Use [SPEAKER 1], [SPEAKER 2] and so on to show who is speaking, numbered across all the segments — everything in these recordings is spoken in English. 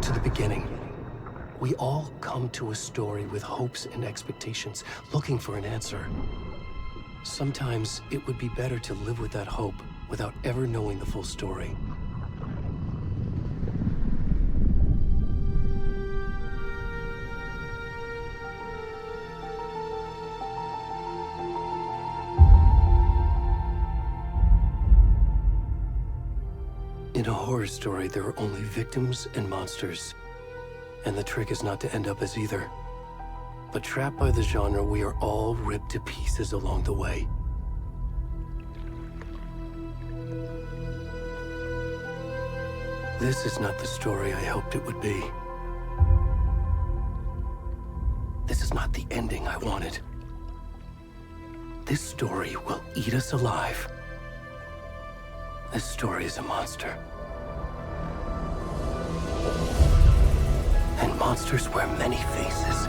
[SPEAKER 1] back to the beginning. We all come to a story with hopes and expectations, looking for an answer. Sometimes it would be better to live with that hope without ever knowing the full story. In a horror story, there are only victims and monsters. And the trick is not to end up as either. But trapped by the genre, we are all ripped to pieces along the way. This is not the story I hoped it would be. This is not the ending I wanted. This story will eat us alive. This story is a monster. And monsters wear many faces.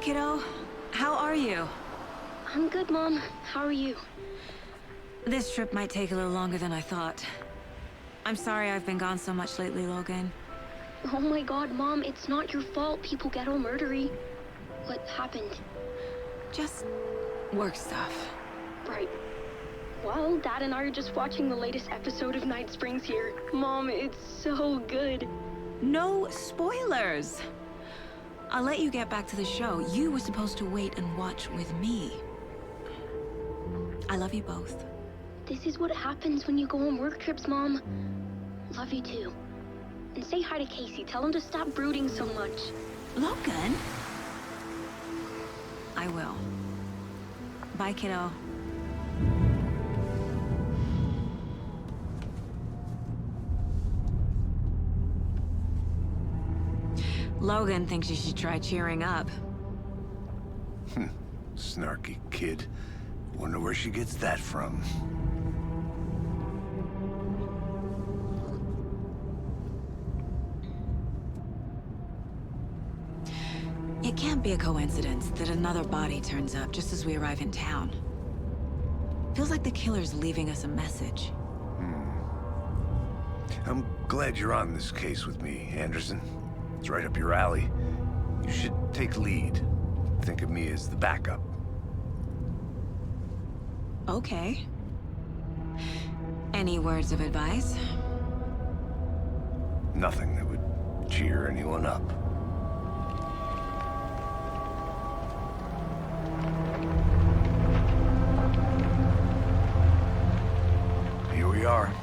[SPEAKER 2] kiddo. How are you?
[SPEAKER 3] I'm good, Mom. How are you?
[SPEAKER 2] This trip might take a little longer than I thought. I'm sorry I've been gone so much lately, Logan.
[SPEAKER 3] Oh my god, Mom, it's not your fault people get all murdery. What happened?
[SPEAKER 2] Just work stuff.
[SPEAKER 3] Right. Well, Dad and I are just watching the latest episode of Night Springs here. Mom, it's so good.
[SPEAKER 2] No spoilers! I'll let you get back to the show. You were supposed to wait and watch with me. I love you both.
[SPEAKER 3] This is what happens when you go on work trips, Mom. Love you too. And say hi to Casey. Tell him to stop brooding so much.
[SPEAKER 2] Logan? I will. Bye, kiddo. Logan thinks you should try cheering up.
[SPEAKER 4] Snarky kid. Wonder where she gets that from.
[SPEAKER 2] It can't be a coincidence that another body turns up just as we arrive in town. Feels like the killer's leaving us a message.
[SPEAKER 4] I'm glad you're on this case with me, Anderson. It's right up your alley. You should take lead. Think of me as the backup.
[SPEAKER 2] Okay. Any words of advice?
[SPEAKER 4] Nothing that would cheer anyone up. Here we are.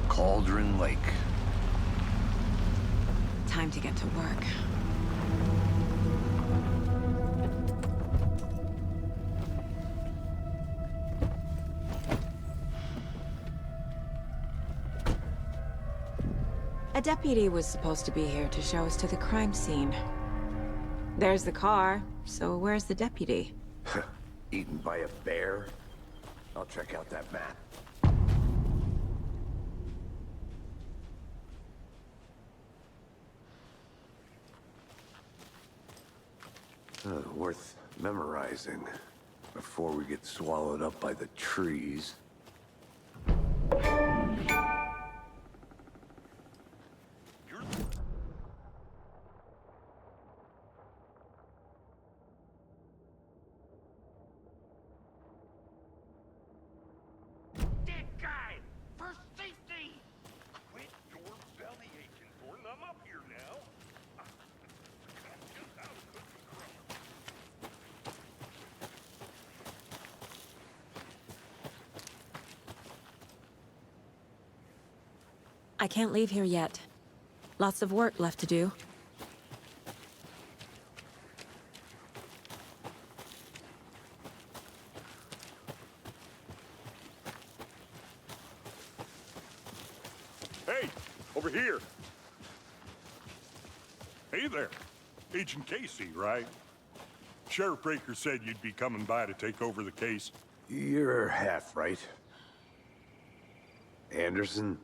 [SPEAKER 4] Cauldron Lake.
[SPEAKER 2] Time to get to work. A deputy was supposed to be here to show us to the crime scene. There's the car, so where's the deputy?
[SPEAKER 4] Eaten by a bear? I'll check out that map. Worth memorizing before we get swallowed up by the trees.
[SPEAKER 5] Dead guy! For safety! Quit your belly aching, Thornton. I'm up here now.
[SPEAKER 2] I can't leave here yet. Lots of work left to do.
[SPEAKER 5] Hey, over here. Hey there. Agent Casey, right? Sheriff Breaker said you'd be coming by to take over the case.
[SPEAKER 4] You're half right. Anderson?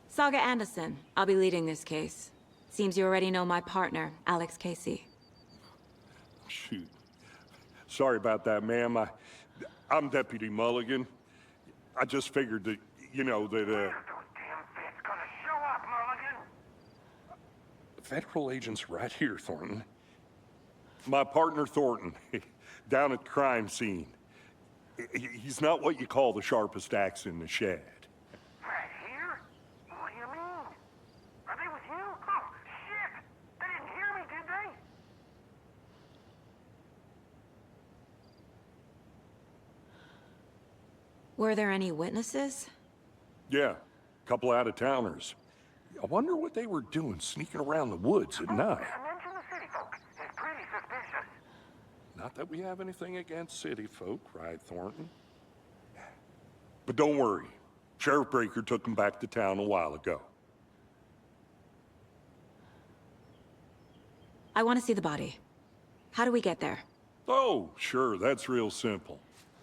[SPEAKER 2] Saga Anderson. I'll be leading this case. Seems you already know my partner, Alex Casey.
[SPEAKER 5] Shoot. Sorry about that, ma'am. I'm Deputy Mulligan. I just figured that, you know, that,
[SPEAKER 6] Those damn feds gonna show up, Mulligan.
[SPEAKER 5] Federal agent's right here, Thornton. My partner, Thornton, down at the crime scene. He's not what you call the sharpest axe in the shed.
[SPEAKER 6] Right here? What do you mean? Are they with you? Oh, shit! They didn't hear me, did they?
[SPEAKER 2] Were there any witnesses?
[SPEAKER 5] Yeah, a couple out-of-towners. I wonder what they were doing sneaking around the woods at night.
[SPEAKER 6] Mention the city folk. It's pretty suspicious.
[SPEAKER 5] Not that we have anything against city folk, right, Thornton? But don't worry. Sheriff Breaker took them back to town a while ago.
[SPEAKER 2] I want to see the body. How do we get there?
[SPEAKER 5] Oh, sure, that's real simple.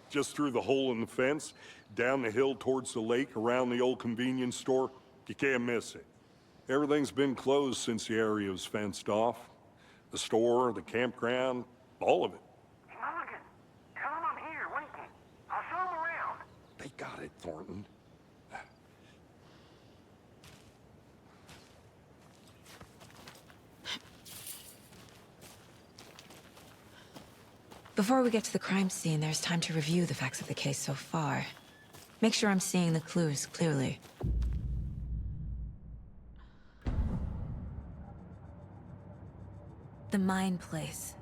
[SPEAKER 5] Just through the hole in the fence, down the hill towards the lake, around the old convenience store. You can't miss it. Everything's been closed since the area was fenced off. The store, the campground, all of it.
[SPEAKER 6] Mulligan, tell him I'm here waiting. I'll show him around.
[SPEAKER 5] They got it, Thornton.
[SPEAKER 2] Before we get to the crime scene, there's time to review the facts of the case so far. Make sure I'm seeing the clues clearly. The Mind Place.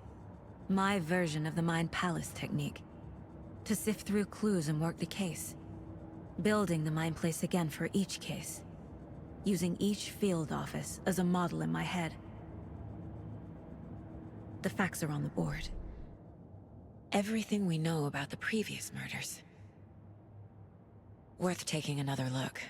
[SPEAKER 2] My version of the Mind Palace technique. To sift through clues and work the case. Building the Mind Place again for each case. Using each field office as a model in my head. The facts are on the board. Everything we know about the previous murders. Worth taking another look.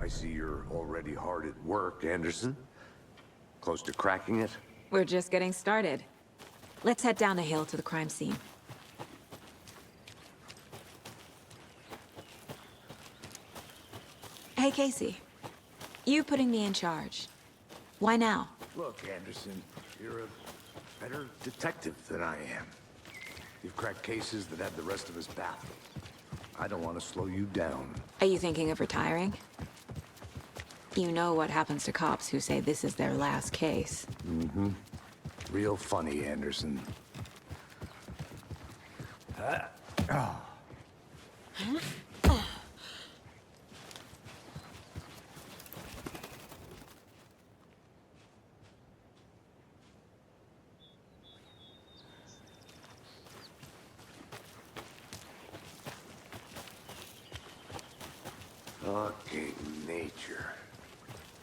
[SPEAKER 4] I see you're already hard at work, Anderson. Close to cracking it?
[SPEAKER 2] We're just getting started. Let's head down a hill to the crime scene. Hey, Casey. You putting me in charge. Why now?
[SPEAKER 4] Look, Anderson, you're a better detective than I am. You've cracked cases that have the rest of us baffled. I don't want to slow you down.
[SPEAKER 2] Are you thinking of retiring? You know what happens to cops who say this is their last case.
[SPEAKER 4] Mm-hmm. Real funny, Anderson. Fucking nature.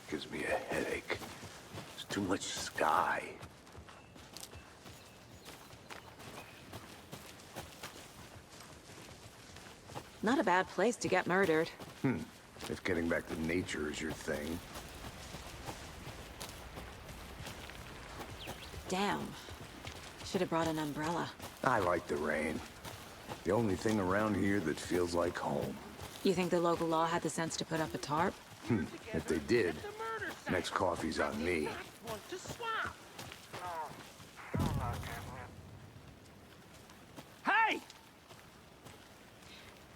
[SPEAKER 4] Gives me a headache. There's too much sky.
[SPEAKER 2] Not a bad place to get murdered.
[SPEAKER 4] If getting back to nature is your thing.
[SPEAKER 2] Damn. Should have brought an umbrella.
[SPEAKER 4] I like the rain. The only thing around here that feels like home.
[SPEAKER 2] You think the local law had the sense to put up a tarp?
[SPEAKER 4] If they did, next coffee's on me.
[SPEAKER 6] Hey!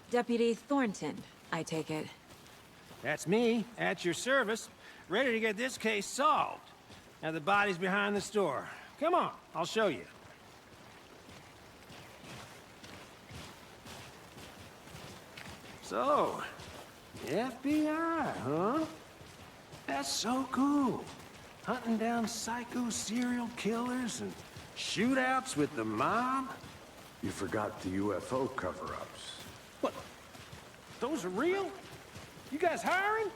[SPEAKER 2] Deputy Thornton, I take it.
[SPEAKER 7] That's me, at your service, ready to get this case solved. Now the body's behind the store. Come on, I'll show you. So, the FBI, huh? That's so cool. Hunting down psycho serial killers and shootouts with the mob.
[SPEAKER 4] You forgot the UFO cover-ups.
[SPEAKER 7] What? Those are real? You guys hiring?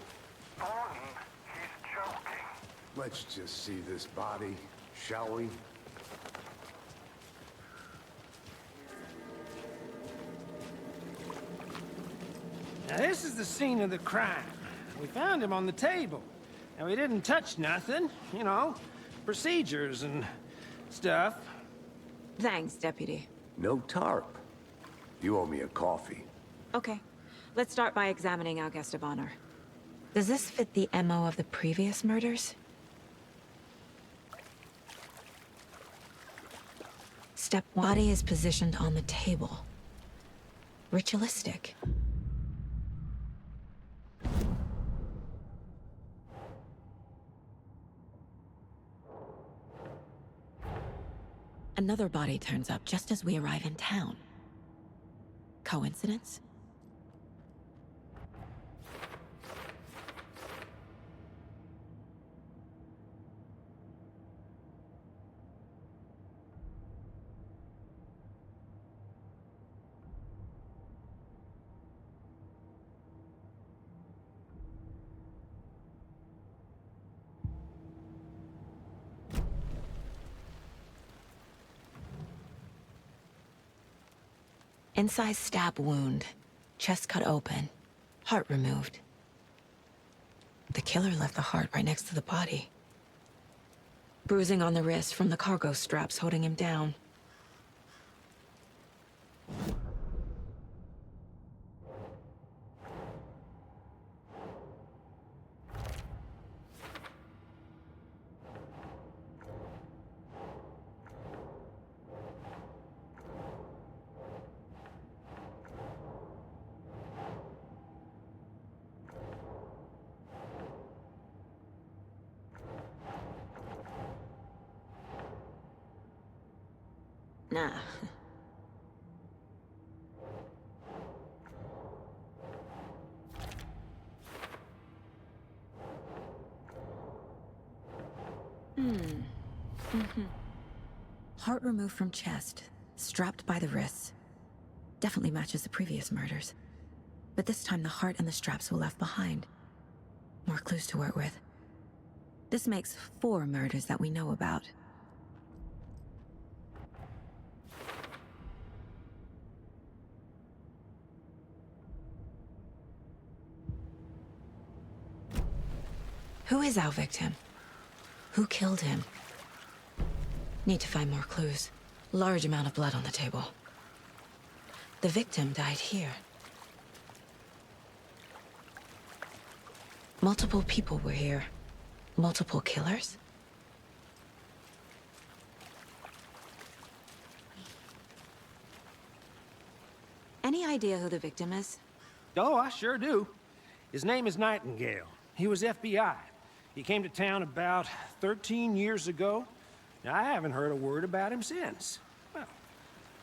[SPEAKER 6] Thornton, he's joking.
[SPEAKER 4] Let's just see this body, shall we?
[SPEAKER 7] Now this is the scene of the crime. We found him on the table. And we didn't touch nothing, you know, procedures and stuff.
[SPEAKER 2] Thanks, Deputy.
[SPEAKER 4] No tarp. You owe me a coffee.
[SPEAKER 2] Okay. Let's start by examining our guest of honor. Does this fit the MO of the previous murders? Step 1. Body is positioned on the table. Ritualistic. Another body turns up just as we arrive in town. Coincidence? Incised stab wound, chest cut open, heart removed. The killer left the heart right next to the body. Bruising on the wrist from the cargo straps holding him down. Nah. Heart removed from chest, strapped by the wrists. Definitely matches the previous murders. But this time the heart and the straps were left behind. More clues to work with. This makes 4 murders that we know about. Who is our victim? Who killed him? Need to find more clues. Large amount of blood on the table. The victim died here. Multiple people were here. Multiple killers? Any idea who the victim is?
[SPEAKER 7] Oh, I sure do. His name is Nightingale. He was FBI. He came to town about 13 years ago. Now, I haven't heard a word about him since. Well,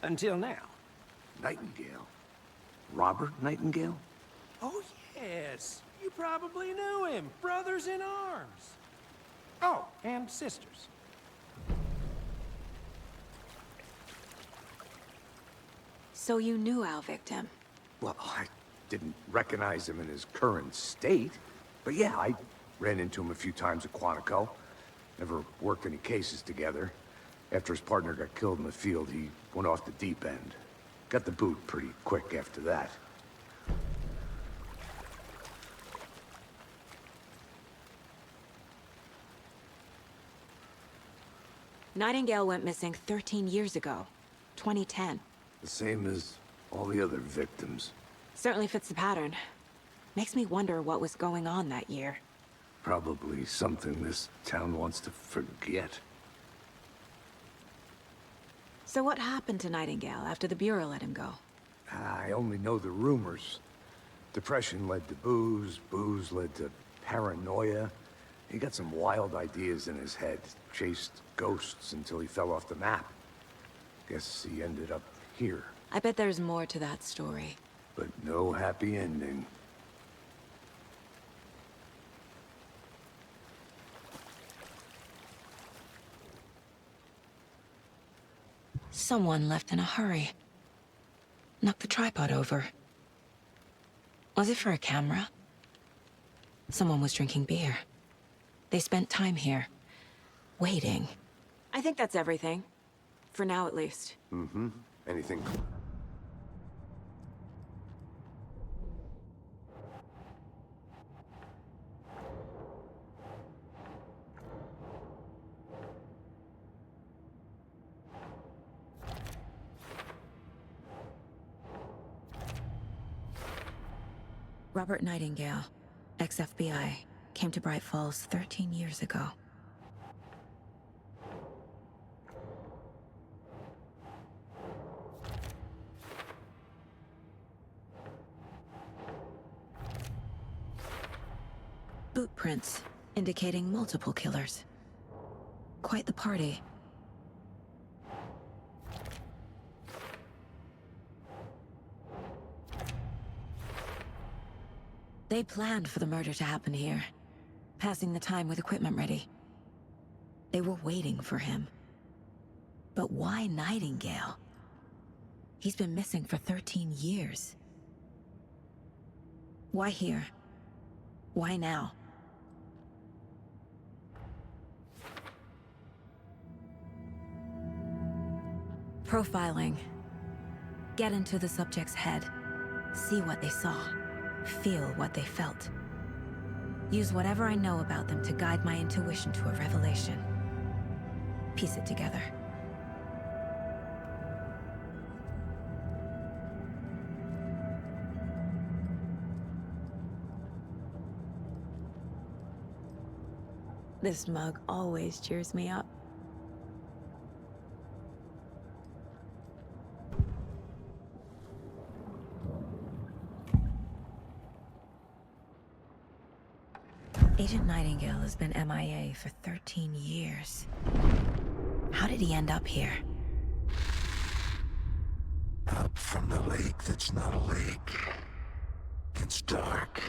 [SPEAKER 7] until now.
[SPEAKER 4] Nightingale? Robert Nightingale?
[SPEAKER 7] Oh, yes. You probably knew him. Brothers in arms. Oh, and sisters.
[SPEAKER 2] So you knew our victim?
[SPEAKER 4] Well, I didn't recognize him in his current state. But yeah, I ran into him a few times at Quantico. Never worked any cases together. After his partner got killed in the field, he went off the deep end. Got the boot pretty quick after that.
[SPEAKER 2] Nightingale went missing 13 years ago, 2010.
[SPEAKER 4] The same as all the other victims.
[SPEAKER 2] Certainly fits the pattern. Makes me wonder what was going on that year.
[SPEAKER 4] Probably something this town wants to forget.
[SPEAKER 2] So what happened to Nightingale after the Bureau let him go?
[SPEAKER 4] I only know the rumors. Depression led to booze, booze led to paranoia. He got some wild ideas in his head, chased ghosts until he fell off the map. Guess he ended up here.
[SPEAKER 2] I bet there's more to that story.
[SPEAKER 4] But no happy ending.
[SPEAKER 2] Someone left in a hurry. Knocked the tripod over. Was it for a camera? Someone was drinking beer. They spent time here, waiting. I think that's everything. For now, at least.
[SPEAKER 4] Mm-hmm. Anything?
[SPEAKER 2] Robert Nightingale, ex-FBI, came to Bright Falls 13 years ago. Boot prints, indicating multiple killers. Quite the party. They planned for the murder to happen here, passing the time with equipment ready. They were waiting for him. But why Nightingale? He's been missing for 13 years. Why here? Why now? Profiling. Get into the subject's head. See what they saw. Feel what they felt. Use whatever I know about them to guide my intuition to a revelation. Piece it together. This mug always cheers me up. Agent Nightingale has been MIA for 13 years. How did he end up here?
[SPEAKER 8] Up from the lake that's not a lake. It's dark.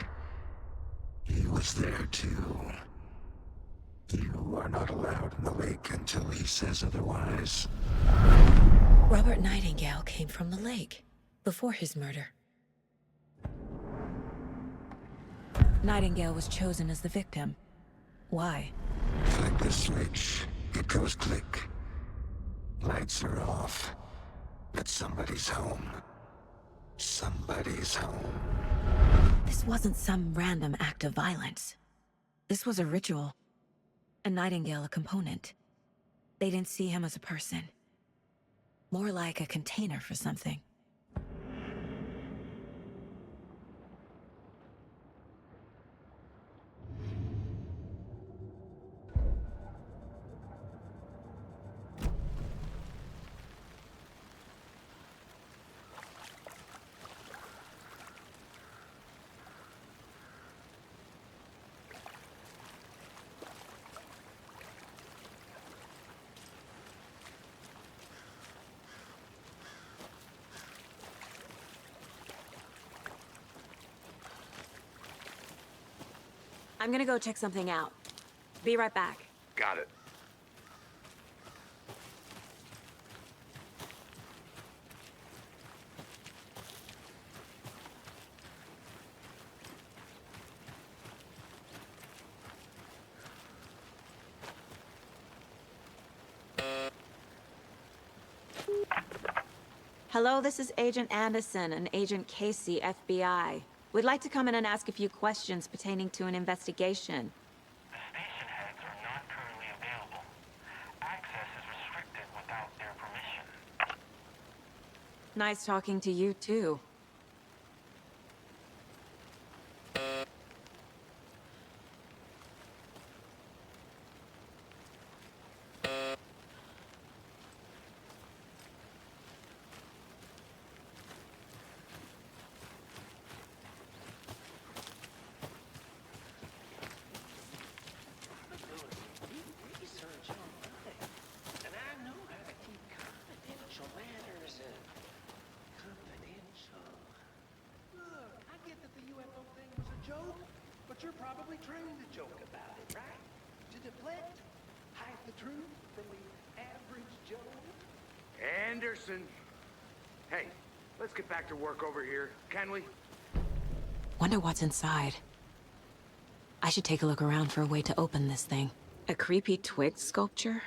[SPEAKER 8] He was there too. You are not allowed in the lake until he says otherwise.
[SPEAKER 2] Robert Nightingale came from the lake, before his murder. Nightingale was chosen as the victim. Why?
[SPEAKER 8] Flick the switch. It goes click. Lights are off. But somebody's home. Somebody's home.
[SPEAKER 2] This wasn't some random act of violence. This was a ritual. And Nightingale a component. They didn't see him as a person. More like a container for something. I'm gonna go check something out. Be right back.
[SPEAKER 4] Got it.
[SPEAKER 2] Hello, this is Agent Anderson and Agent Casey, FBI. We'd like to come in and ask a few questions pertaining to an investigation.
[SPEAKER 6] The station heads are not currently available. Access is restricted without their permission.
[SPEAKER 2] Nice talking to you, too.
[SPEAKER 7] But you're probably trained to joke about it, right? To deflect, hide the truth from the average Joe.
[SPEAKER 4] Anderson. Hey, let's get back to work over here, can we?
[SPEAKER 2] Wonder what's inside. I should take a look around for a way to open this thing. A creepy twig sculpture?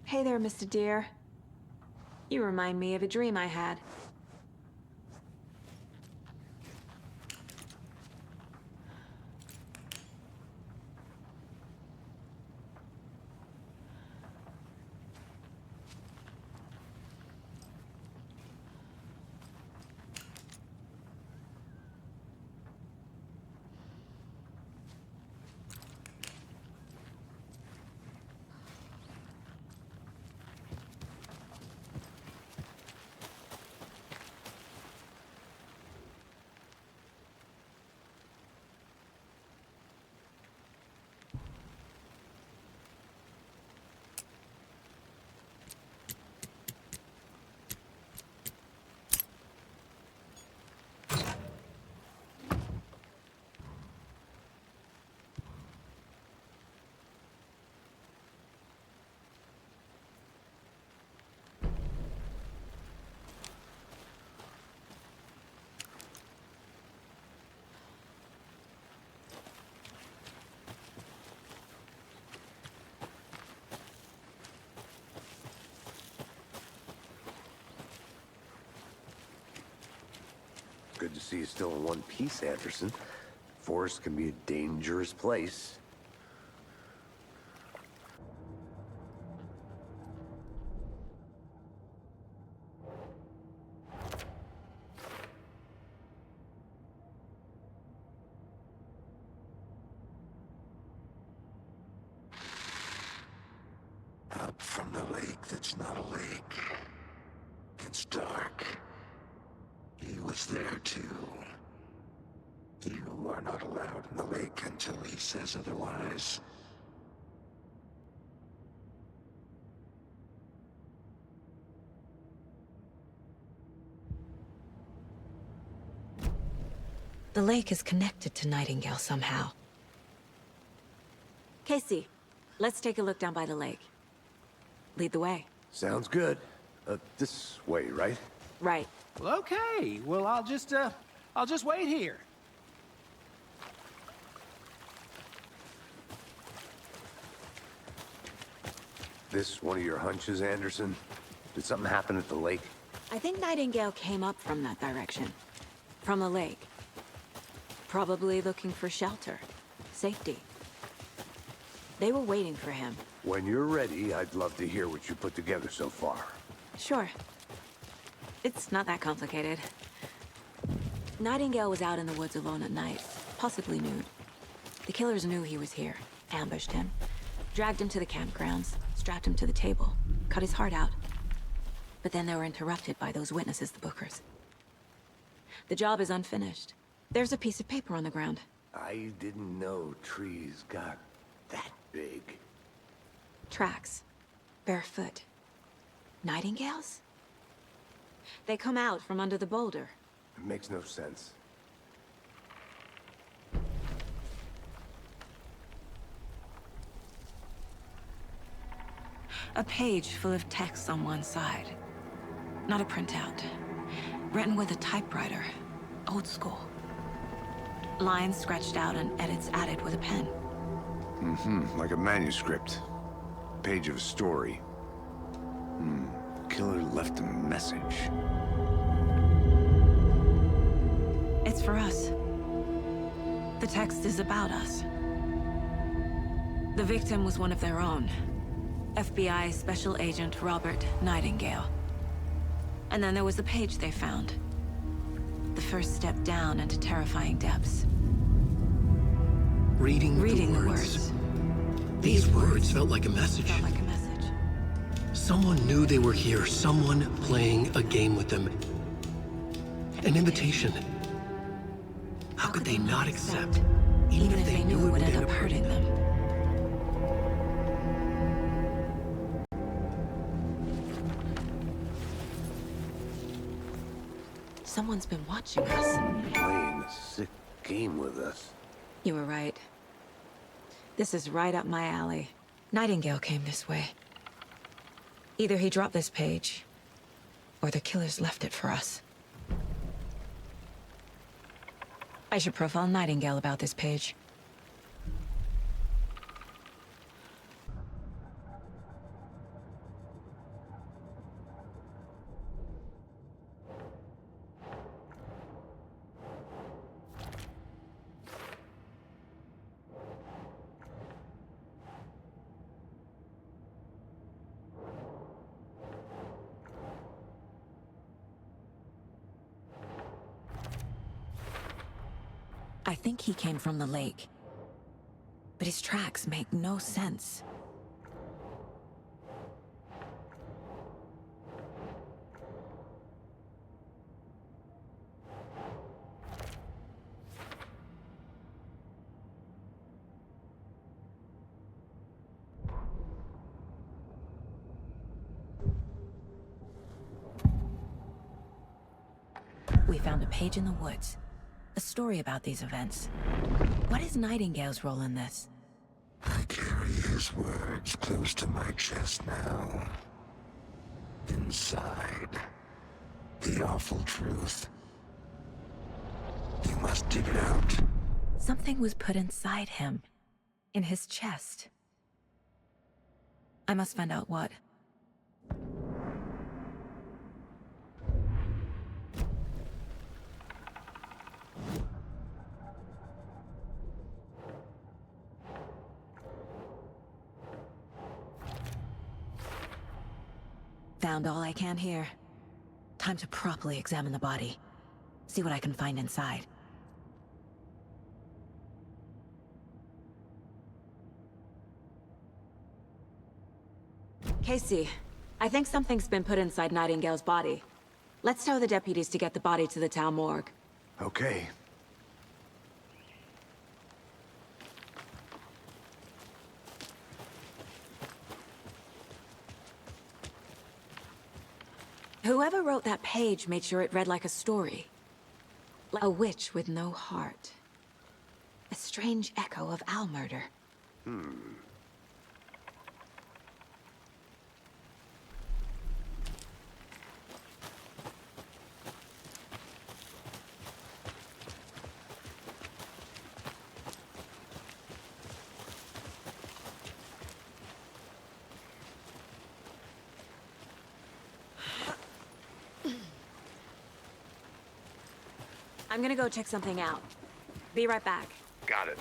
[SPEAKER 2] Hey there, Mr. Deer. You remind me of a dream I had.
[SPEAKER 4] Good to see you still in one piece, Anderson. Forest can be a dangerous place.
[SPEAKER 8] Up from the lake that's not a lake. It's dark. He was there too. You are not allowed in the lake until he says otherwise.
[SPEAKER 2] The lake is connected to Nightingale somehow. Casey, let's take a look down by the lake. Lead the way.
[SPEAKER 4] Sounds good. This way, right?
[SPEAKER 2] Right.
[SPEAKER 7] Well, okay. Well, I'll just wait here.
[SPEAKER 4] This one of your hunches, Anderson? Did something happen at the lake?
[SPEAKER 2] I think Nightingale came up from that direction. From the lake. Probably looking for shelter. Safety. They were waiting for him.
[SPEAKER 4] When you're ready, I'd love to hear what you put together so far.
[SPEAKER 2] Sure. It's not that complicated. Nightingale was out in the woods alone at night, possibly nude. The killers knew he was here, ambushed him, dragged him to the campgrounds, strapped him to the table, cut his heart out. But then they were interrupted by those witnesses, the Bookers. The job is unfinished. There's a piece of paper on the ground.
[SPEAKER 4] I didn't know trees got that big.
[SPEAKER 2] Tracks. Barefoot. Nightingales? They come out from under the boulder.
[SPEAKER 4] It makes no sense.
[SPEAKER 2] A page full of text on one side. Not a printout. Written with a typewriter. Old school. Lines scratched out and edits added with a pen.
[SPEAKER 4] Like a manuscript. Page of a story. Killer left a message.
[SPEAKER 2] It's for us. The text is about us. The victim was one of their own. FBI Special Agent Robert Nightingale. And then there was the page they found. The first step down into terrifying depths.
[SPEAKER 1] Reading
[SPEAKER 2] the
[SPEAKER 1] the
[SPEAKER 2] words.
[SPEAKER 1] These words felt like a message.
[SPEAKER 2] Felt like a message.
[SPEAKER 1] Someone knew they were here, someone playing a game with them. An invitation. How could they not accept,
[SPEAKER 2] even if they knew it would end up hurting them? Someone's been watching us.
[SPEAKER 4] Playing a sick game with us.
[SPEAKER 2] You were right. This is right up my alley. Nightingale came this way. Either he dropped this page, or the killers left it for us. I should profile Nightingale about this page. I think he came from the lake. But his tracks make no sense. We found a page in the woods. A story about these events. What is Nightingale's role in this?
[SPEAKER 8] I carry his words close to my chest now. Inside, the awful truth. You must dig it out.
[SPEAKER 2] Something was put inside him. In his chest. I must find out what. Found all I can here. Time to properly examine the body. See what I can find inside. Casey, I think something's been put inside Nightingale's body. Let's tell the deputies to get the body to the town morgue.
[SPEAKER 4] Okay.
[SPEAKER 2] Whoever wrote that page made sure it read like a story. Like a witch with no heart. A strange echo of owl murder. I'm gonna go check something out. Be right back.
[SPEAKER 4] Got it.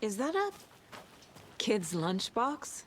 [SPEAKER 2] Is that a kid's lunchbox?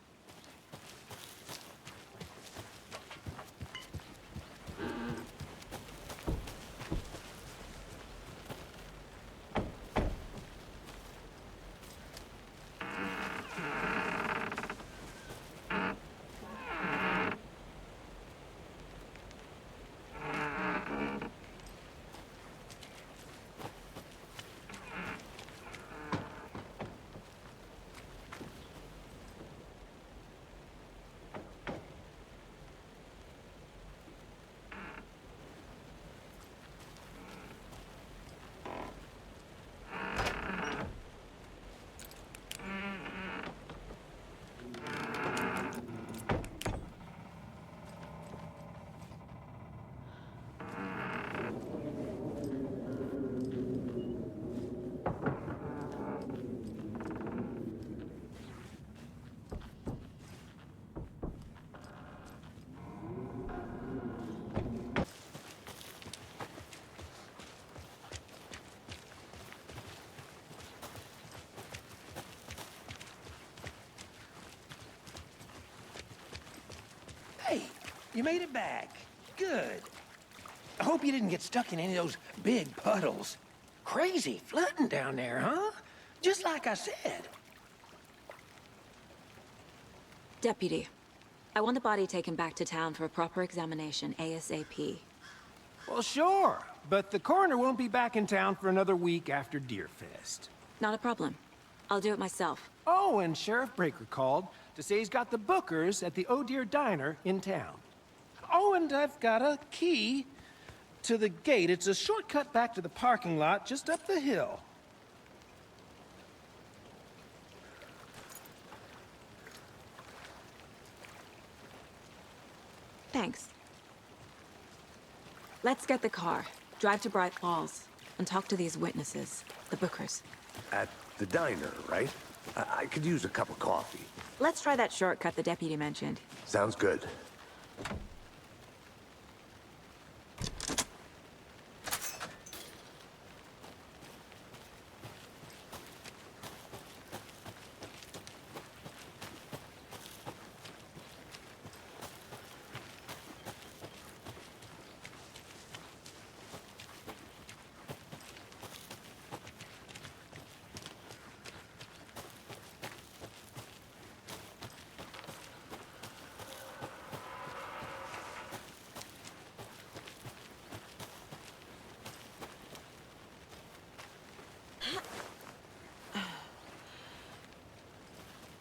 [SPEAKER 7] Hey, you made it back. Good. I hope you didn't get stuck in any of those big puddles. Crazy flooding down there, huh? Just like I said.
[SPEAKER 2] Deputy, I want the body taken back to town for a proper examination ASAP.
[SPEAKER 7] Well, sure, but the coroner won't be back in town for another week after Deerfest.
[SPEAKER 2] Not a problem. I'll do it myself.
[SPEAKER 7] Oh, and Sheriff Breaker called to say he's got the Bookers at the Oh Dear Diner in town. Oh, and I've got a key to the gate. It's a shortcut back to the parking lot just up the hill.
[SPEAKER 2] Thanks. Let's get the car, drive to Bright Falls, and talk to these witnesses, the Bookers.
[SPEAKER 4] At the diner, right? I could use a cup of coffee.
[SPEAKER 2] Let's try that shortcut the deputy mentioned.
[SPEAKER 4] Sounds good.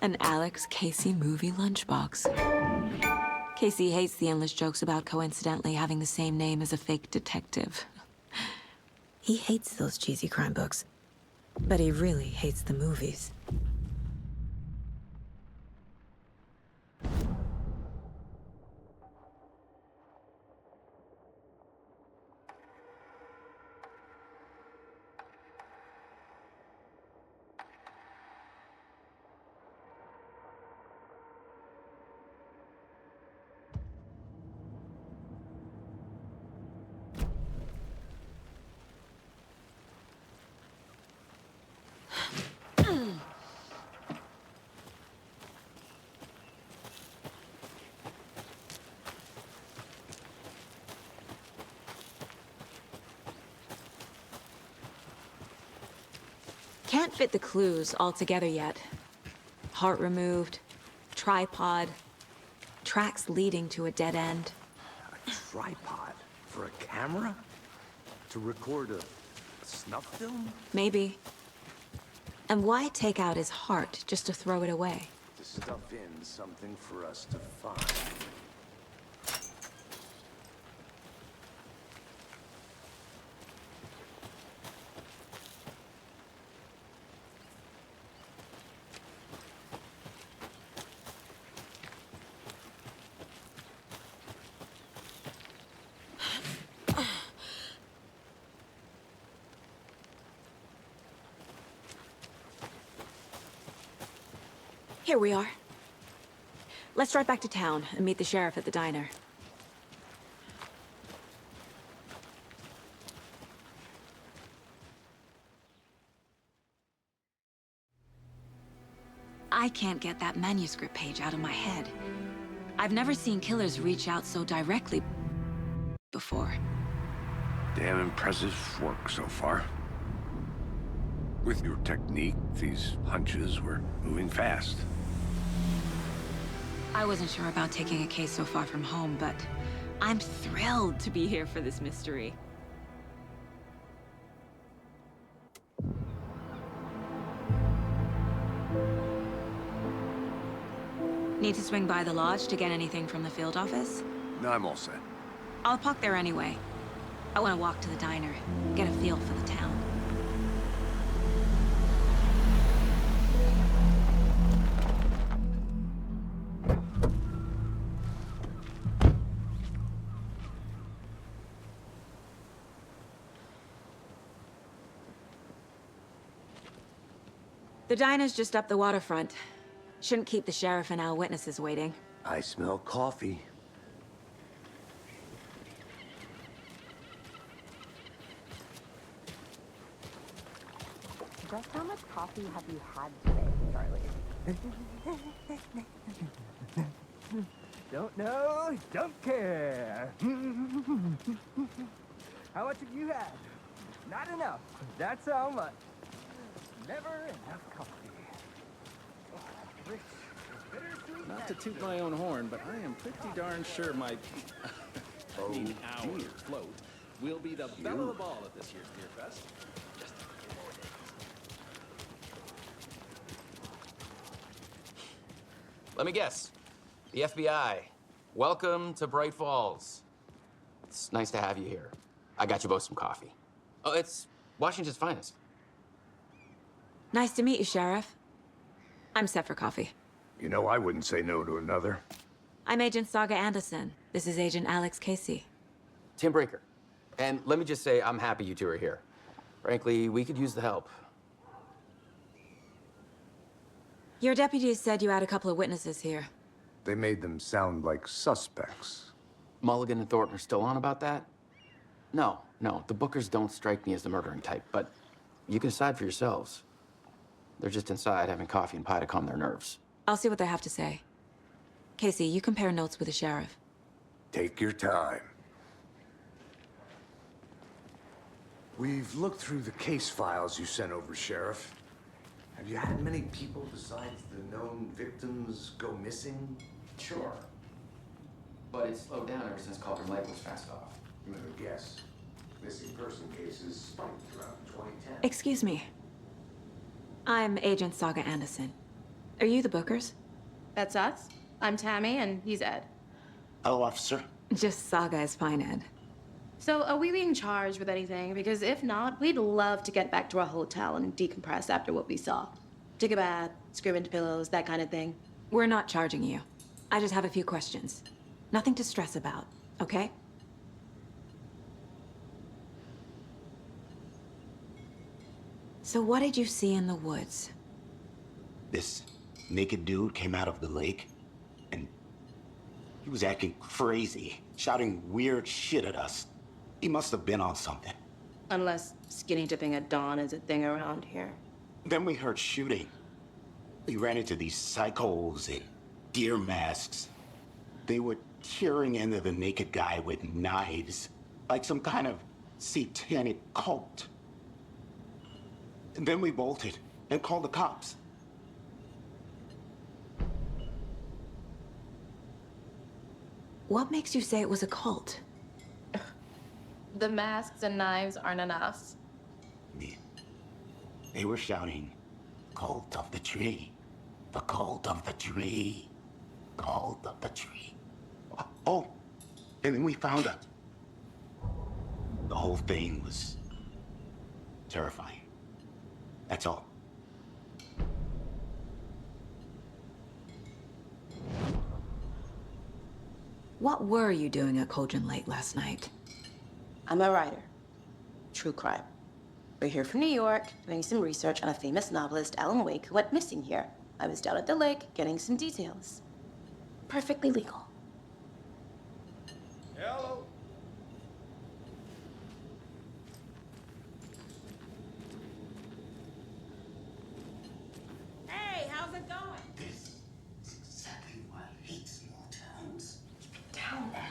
[SPEAKER 2] An Alex Casey movie lunchbox. Casey hates the endless jokes about coincidentally having the same name as a fake detective. He hates those cheesy crime books, but he really hates the movies. Can't fit the clues all together yet. Heart removed, tripod, tracks leading to a dead end.
[SPEAKER 4] A tripod? For a camera? To record a snuff film?
[SPEAKER 2] Maybe. And why take out his heart just to throw it away?
[SPEAKER 4] To stuff in something for us to find.
[SPEAKER 2] Here we are. Let's drive back to town and meet the sheriff at the diner. I can't get that manuscript page out of my head. I've never seen killers reach out so directly before.
[SPEAKER 4] Damn impressive work so far. With your technique, these hunches were moving fast.
[SPEAKER 2] I wasn't sure about taking a case so far from home, but I'm thrilled to be here for this mystery. Need to swing by the lodge to get anything from the field office?
[SPEAKER 4] No, I'm all set.
[SPEAKER 2] I'll park there anyway. I want to walk to the diner, get a feel for the town. The diner's just up the waterfront. Shouldn't keep the sheriff and our witnesses waiting.
[SPEAKER 4] I smell coffee.
[SPEAKER 9] Just how much coffee have you had today, Charlie?
[SPEAKER 10] Don't know, don't care. How much have you had? Not enough. That's how much. Never enough coffee. Oh, rich, bittersweet.
[SPEAKER 11] Not to toot my own horn, but I am pretty darn sure my our float will be the belle of the ball at this year's Beer Fest. Just a few more days.
[SPEAKER 12] Let me guess. The FBI. Welcome to Bright Falls. It's nice to have you here. I got you both some coffee. Oh, it's Washington's finest.
[SPEAKER 2] Nice to meet you, Sheriff. I'm set for coffee.
[SPEAKER 4] You know, I wouldn't say no to another.
[SPEAKER 2] I'm Agent Saga Anderson, This is Agent Alex Casey.
[SPEAKER 12] Tim Breaker. And let me just say, I'm happy you two are here. Frankly, we could use the help.
[SPEAKER 2] Your deputies said you had a couple of witnesses here.
[SPEAKER 4] They made them sound like suspects.
[SPEAKER 12] Mulligan and Thornton are still on about that? No, the Bookers don't strike me as the murdering type, but you can decide for yourselves. They're just inside having coffee and pie to calm their nerves.
[SPEAKER 2] I'll see what they have to say. Casey, you compare notes with the sheriff.
[SPEAKER 4] Take your time. We've looked through the case files you sent over, Sheriff. Have you had many people besides the known victims go missing?
[SPEAKER 12] Sure. But it's slowed down ever since Cauldron Lake was passed off.
[SPEAKER 4] I'm gonna guess. Missing person cases spiked around 2010.
[SPEAKER 2] Excuse me. I'm Agent Saga Anderson. Are you the Bookers?
[SPEAKER 13] That's us. I'm Tammy, and he's Ed.
[SPEAKER 14] Hello, officer.
[SPEAKER 2] Just Saga is fine, Ed.
[SPEAKER 13] So, are we being charged with anything? Because if not, we'd love to get back to our hotel and decompress after what we saw. Take a bath, scream into pillows, that kind of thing.
[SPEAKER 2] We're not charging you. I just have a few questions. Nothing to stress about, okay? So what did you see in the woods?
[SPEAKER 14] This naked dude came out of the lake, and he was acting crazy, shouting weird shit at us. He must have been on something.
[SPEAKER 13] Unless skinny dipping at dawn is a thing around here.
[SPEAKER 14] Then we heard shooting. We ran into these psychos in deer masks. They were tearing into the naked guy with knives, like some kind of satanic cult. And then we bolted and called the cops.
[SPEAKER 2] What makes you say it was a cult?
[SPEAKER 13] The masks and knives aren't enough.
[SPEAKER 14] They were shouting, "Cult of the tree, the cult of the tree, cult of the tree." Oh, and then we found out. The whole thing was terrifying. That's all.
[SPEAKER 2] What were you doing at Cauldron Lake last night?
[SPEAKER 13] I'm a writer. True crime. We're here from New York, doing some research on a famous novelist, Alan Wake, who went missing here. I was down at the lake, getting some details. Perfectly legal.
[SPEAKER 7] Hello.
[SPEAKER 13] Hey, how's it going?
[SPEAKER 14] This is exactly why I hate small towns.
[SPEAKER 13] Down, Ed.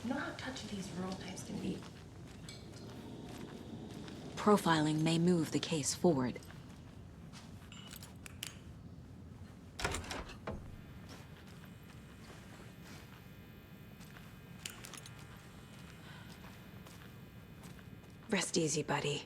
[SPEAKER 13] You know how touchy these rural types can be.
[SPEAKER 2] Profiling may move the case forward. Rest easy, buddy.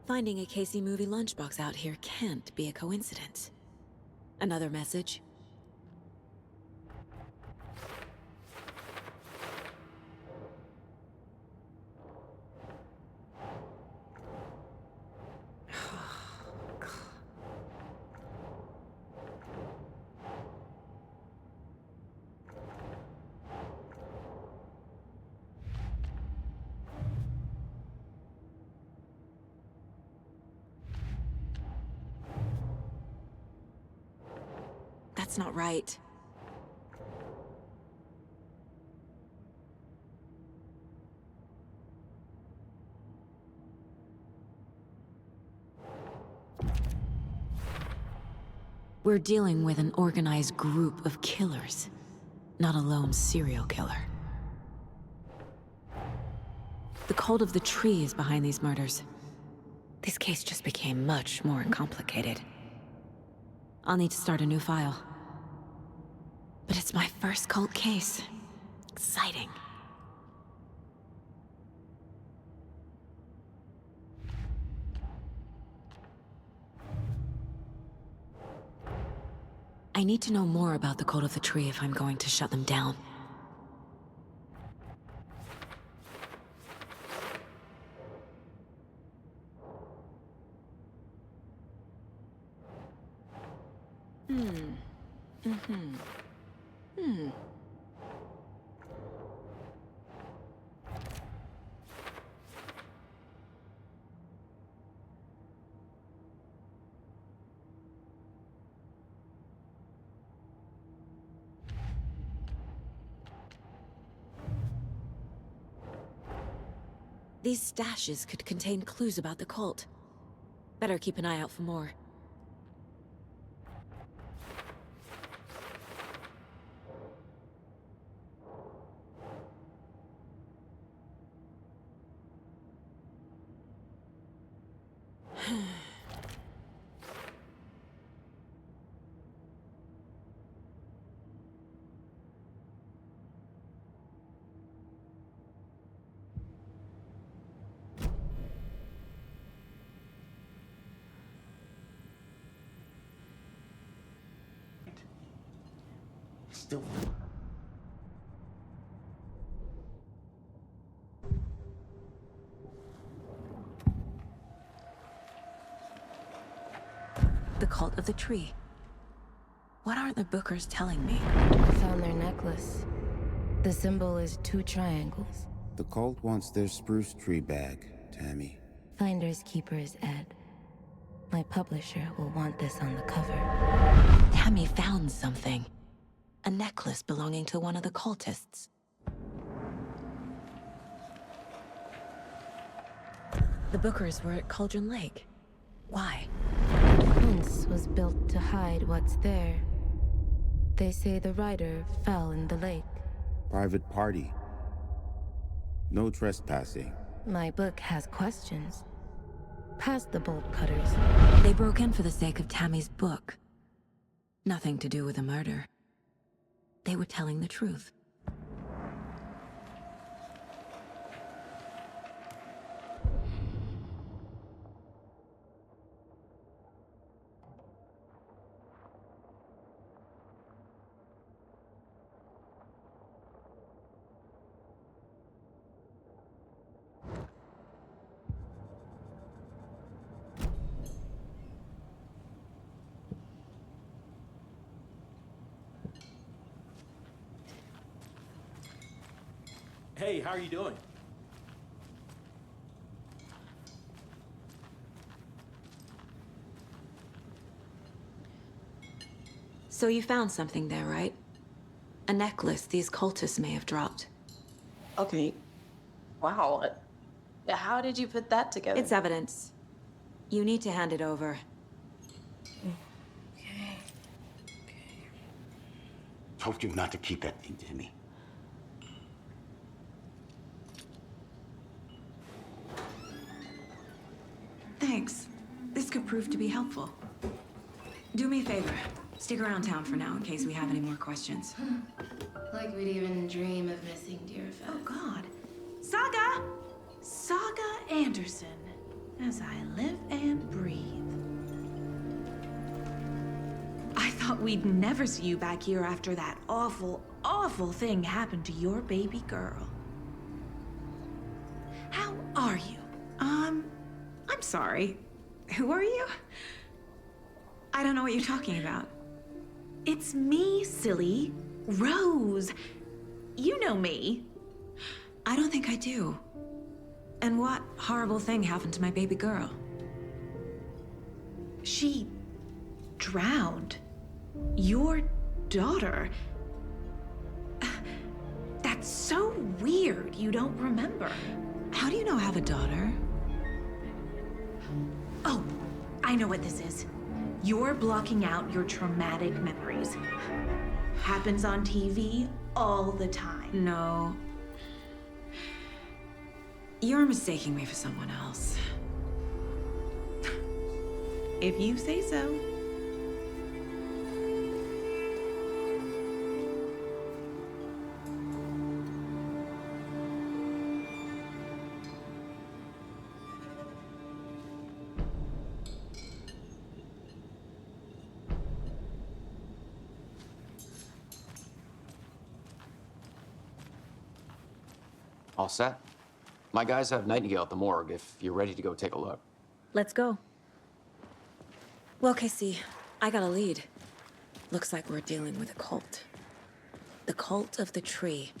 [SPEAKER 2] Finding a Casey movie lunchbox out here can't be a coincidence. Another message? That's not right. We're dealing with an organized group of killers, not a lone serial killer. The cult of the tree is behind these murders. This case just became much more complicated. I'll need to start a new file. But it's my first cult case. Exciting. I need to know more about the Cult of the Tree if I'm going to shut them down. These stashes could contain clues about the cult. Better keep an eye out for more.
[SPEAKER 14] Still.
[SPEAKER 2] The Cult of the Tree. What aren't the Bookers telling me?
[SPEAKER 15] I found their necklace. The symbol is 2 triangles.
[SPEAKER 16] The cult wants their spruce tree back, Tammy.
[SPEAKER 15] Finders keepers, Ed. My publisher will want this on the cover.
[SPEAKER 2] Tammy found something. A necklace belonging to one of the cultists. The Bookers were at Cauldron Lake. Why?
[SPEAKER 15] The fence was built to hide what's there. They say the rider fell in the lake.
[SPEAKER 16] Private party. No trespassing.
[SPEAKER 15] My book has questions. Past the bolt cutters.
[SPEAKER 2] They broke in for the sake of Tammy's book. Nothing to do with a murder. They were telling the truth.
[SPEAKER 11] Hey, how are you doing?
[SPEAKER 2] So you found something there, right? A necklace these cultists may have dropped.
[SPEAKER 13] Okay. Wow. How did you put that together?
[SPEAKER 2] It's evidence. You need to hand it over.
[SPEAKER 14] Told you not to keep that thing, Tammy.
[SPEAKER 2] Thanks. This could prove to be helpful. Do me a favor. Stick around town for now in case we have any more questions.
[SPEAKER 15] Like we'd even dream of missing Deerfest.
[SPEAKER 17] Oh, God. Saga! Saga Anderson. As I live and breathe. I thought we'd never see you back here after that awful, awful thing happened to your baby girl. How are you? I'm sorry. Who are you? I don't know what you're talking about. It's me, silly. Rose. You know me.
[SPEAKER 2] I don't think I do. And what horrible thing happened to my baby girl?
[SPEAKER 17] She drowned. Your daughter. That's so weird you don't remember.
[SPEAKER 2] How do you know I have a daughter?
[SPEAKER 17] Oh, I know what this is. You're blocking out your traumatic memories. Happens on TV all the time.
[SPEAKER 2] No. You're mistaking me for someone else.
[SPEAKER 17] If you say so.
[SPEAKER 12] All set? My guys have Nightingale at the morgue if you're ready to go take a look.
[SPEAKER 2] Let's go. Well, Casey, I got a lead. Looks like we're dealing with a cult. The cult of the tree.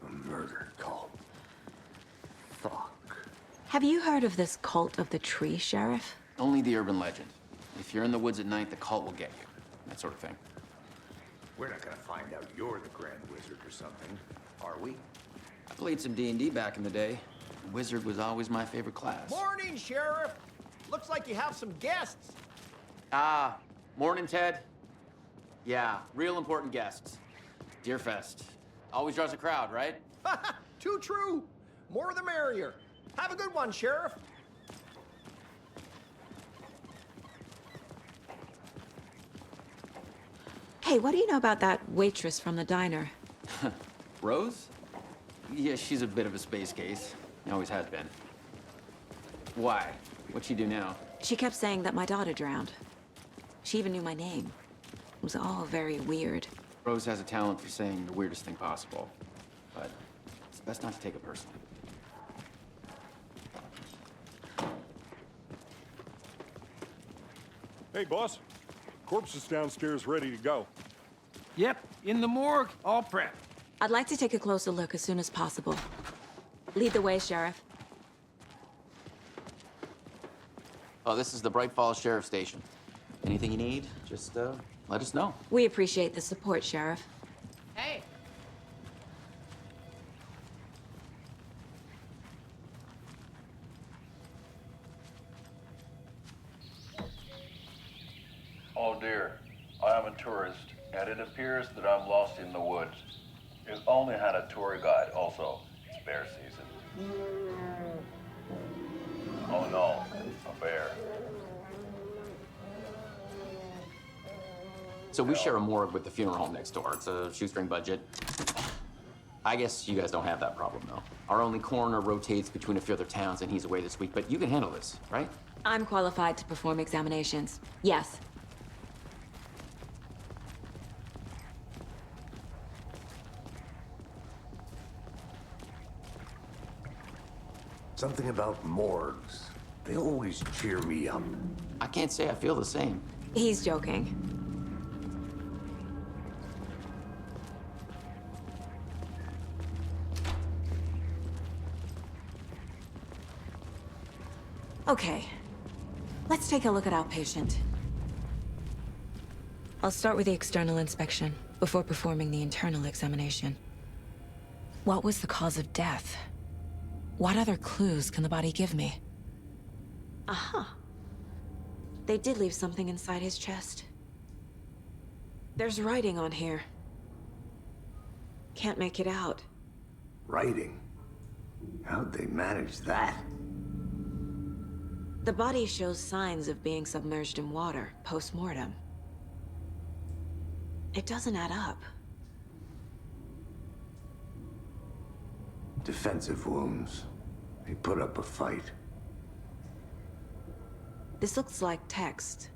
[SPEAKER 4] A murder cult. Fuck.
[SPEAKER 2] Have you heard of this cult of the tree, Sheriff?
[SPEAKER 12] Only the urban legend. If you're in the woods at night, the cult will get you. That sort of thing.
[SPEAKER 4] We're not gonna find out you're the Grand Wizard or something, are we?
[SPEAKER 12] I played some D&D back in the day. Wizard was always my favorite class.
[SPEAKER 7] Morning, Sheriff. Looks like you have some guests.
[SPEAKER 12] Ah, morning, Ted. Yeah, real important guests. Deerfest. Always draws a crowd, right?
[SPEAKER 7] Too true. More the merrier. Have a good one, Sheriff.
[SPEAKER 2] Hey, what do you know about that waitress from the diner?
[SPEAKER 12] Rose? Yeah, she's a bit of a space case. Always has been. Why? What'd she do now?
[SPEAKER 2] She kept saying that my daughter drowned. She even knew my name. It was all very weird.
[SPEAKER 12] Rose has a talent for saying the weirdest thing possible. But it's best not to take it personally.
[SPEAKER 5] Hey, boss. Corpse is downstairs ready to go.
[SPEAKER 7] Yep, in the morgue, all prepped.
[SPEAKER 2] I'd like to take a closer look as soon as possible. Lead the way, Sheriff.
[SPEAKER 12] Oh, this is the Bright Falls Sheriff Station. Anything you need, just let us know.
[SPEAKER 2] We appreciate the support, Sheriff.
[SPEAKER 12] Hey!
[SPEAKER 18] Oh dear, I am a tourist, and it appears that I'm lost in the woods. You've only had a tour guide also. It's bear season. Oh no, a bear.
[SPEAKER 12] So we share a morgue with the funeral home next door. It's a shoestring budget. I guess you guys don't have that problem, though. Our only coroner rotates between a few other towns, and he's away this week, but you can handle this, right?
[SPEAKER 2] I'm qualified to perform examinations. Yes.
[SPEAKER 4] Something about morgues. They always cheer me up.
[SPEAKER 12] I can't say I feel the same.
[SPEAKER 2] He's joking. Okay, let's take a look at our patient. I'll start with the external inspection before performing the internal examination. What was the cause of death? What other clues can the body give me? Aha. They did leave something inside his chest. There's writing on here. Can't make it out.
[SPEAKER 4] Writing? How'd they manage that?
[SPEAKER 2] The body shows signs of being submerged in water post-mortem. It doesn't add up.
[SPEAKER 4] Defensive wounds. He put up a fight.
[SPEAKER 2] This looks like text.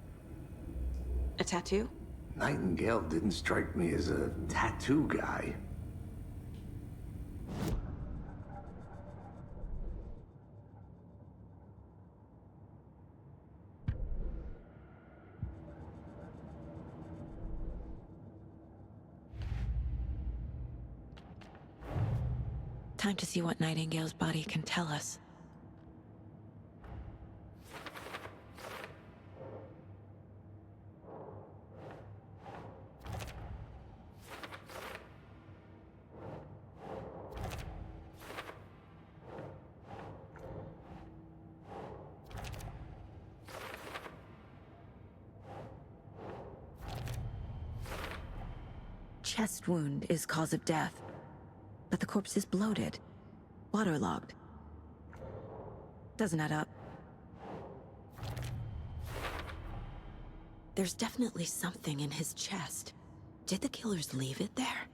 [SPEAKER 2] A tattoo?
[SPEAKER 4] Nightingale didn't strike me as a tattoo guy.
[SPEAKER 2] Time to see what Nightingale's body can tell us. Chest wound is cause of death, but the corpse is bloated, waterlogged. Doesn't add up. There's definitely something in his chest. Did the killers leave it there?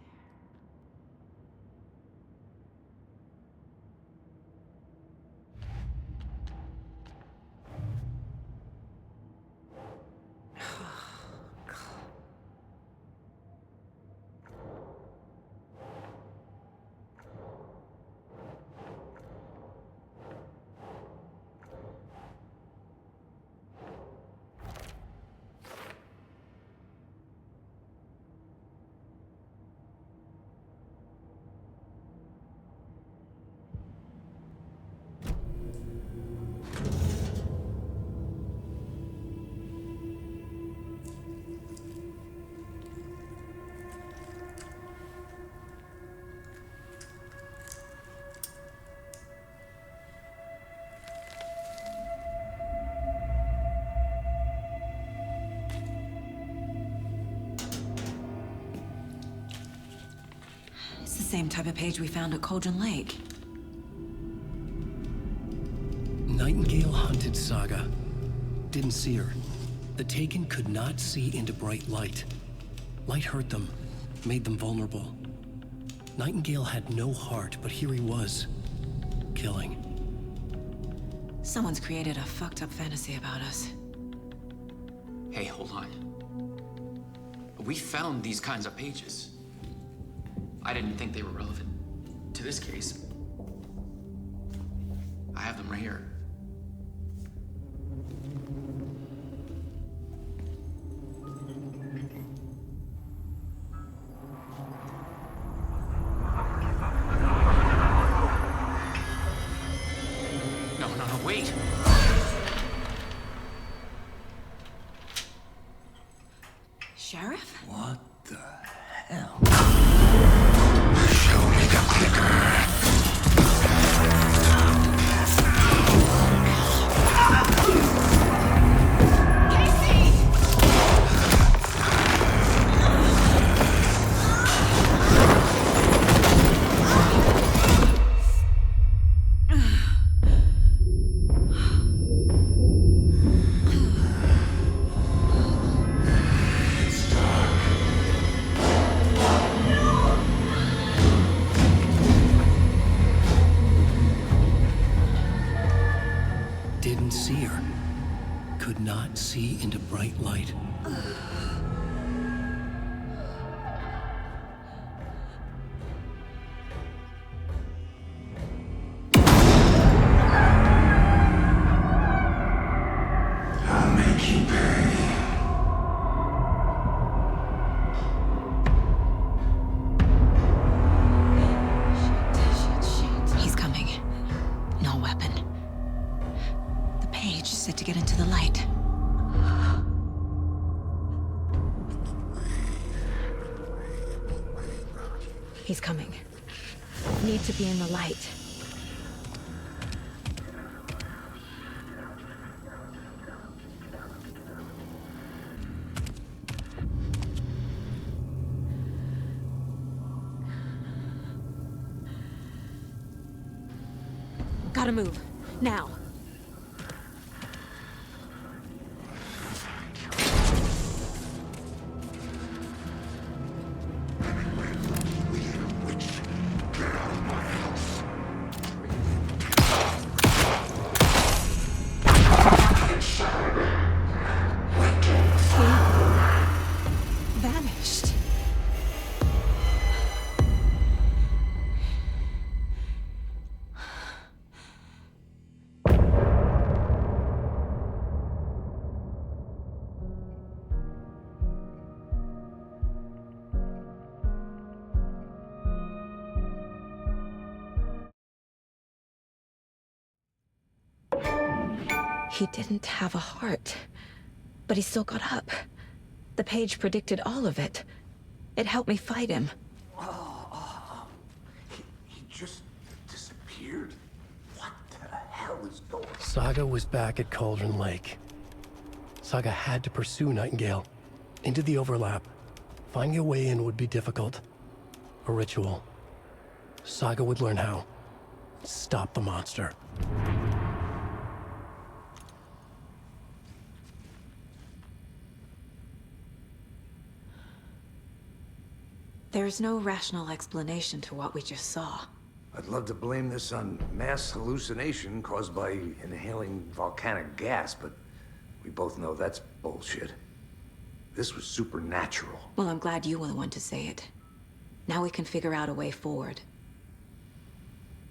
[SPEAKER 2] same type of page we found at Cauldron Lake.
[SPEAKER 1] Nightingale hunted Saga. Didn't see her. The Taken could not see into bright light. Light hurt them, made them vulnerable. Nightingale had no heart, but here he was, killing.
[SPEAKER 2] Someone's created a fucked up fantasy about us.
[SPEAKER 12] Hey, hold on. We found these kinds of pages. I didn't think they were relevant to this case. I have them right here. No, wait!
[SPEAKER 2] Sheriff?
[SPEAKER 4] What the hell?
[SPEAKER 8] Show me the clicker.
[SPEAKER 1] Didn't see her. Could not see into bright light.
[SPEAKER 8] I'll make you pay.
[SPEAKER 2] He's coming. No weapon. The page said to get into the light. He's coming. Need to be in the light. Gotta move. Now. Vanished. He didn't have a heart, but he still got up. The page predicted all of it. It helped me fight him.
[SPEAKER 4] He just disappeared? What the hell is going on?
[SPEAKER 1] Saga was back at Cauldron Lake. Saga had to pursue Nightingale. Into the overlap. Finding a way in would be difficult. A ritual. Saga would learn how. Stop the monster.
[SPEAKER 2] There's no rational explanation to what we just saw.
[SPEAKER 4] I'd love to blame this on mass hallucination caused by inhaling volcanic gas, but we both know that's bullshit. This was supernatural.
[SPEAKER 2] Well, I'm glad you were the one to say it. Now we can figure out a way forward.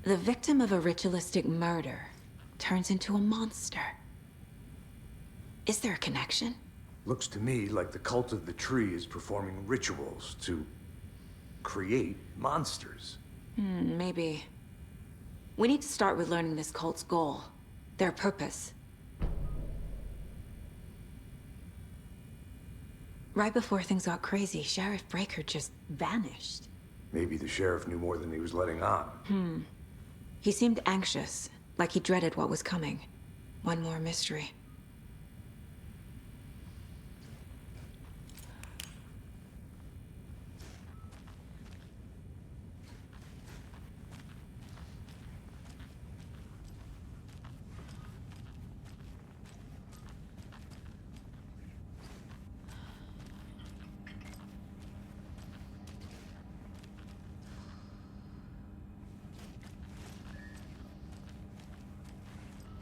[SPEAKER 2] The victim of a ritualistic murder turns into a monster. Is there a connection?
[SPEAKER 4] Looks to me like the cult of the tree is performing rituals to create monsters.
[SPEAKER 2] Maybe. We need to start with learning this cult's goal. Their purpose. Right before things got crazy, Sheriff Breaker just vanished.
[SPEAKER 4] Maybe the sheriff knew more than he was letting on.
[SPEAKER 2] He seemed anxious, like he dreaded what was coming. One more mystery.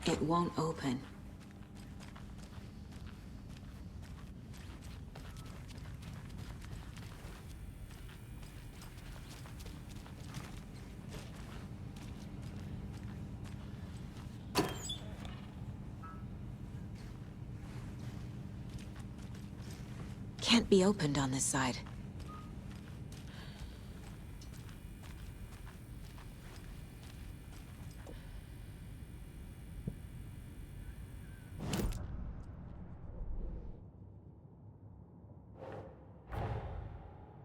[SPEAKER 2] It won't open. Can't be opened on this side.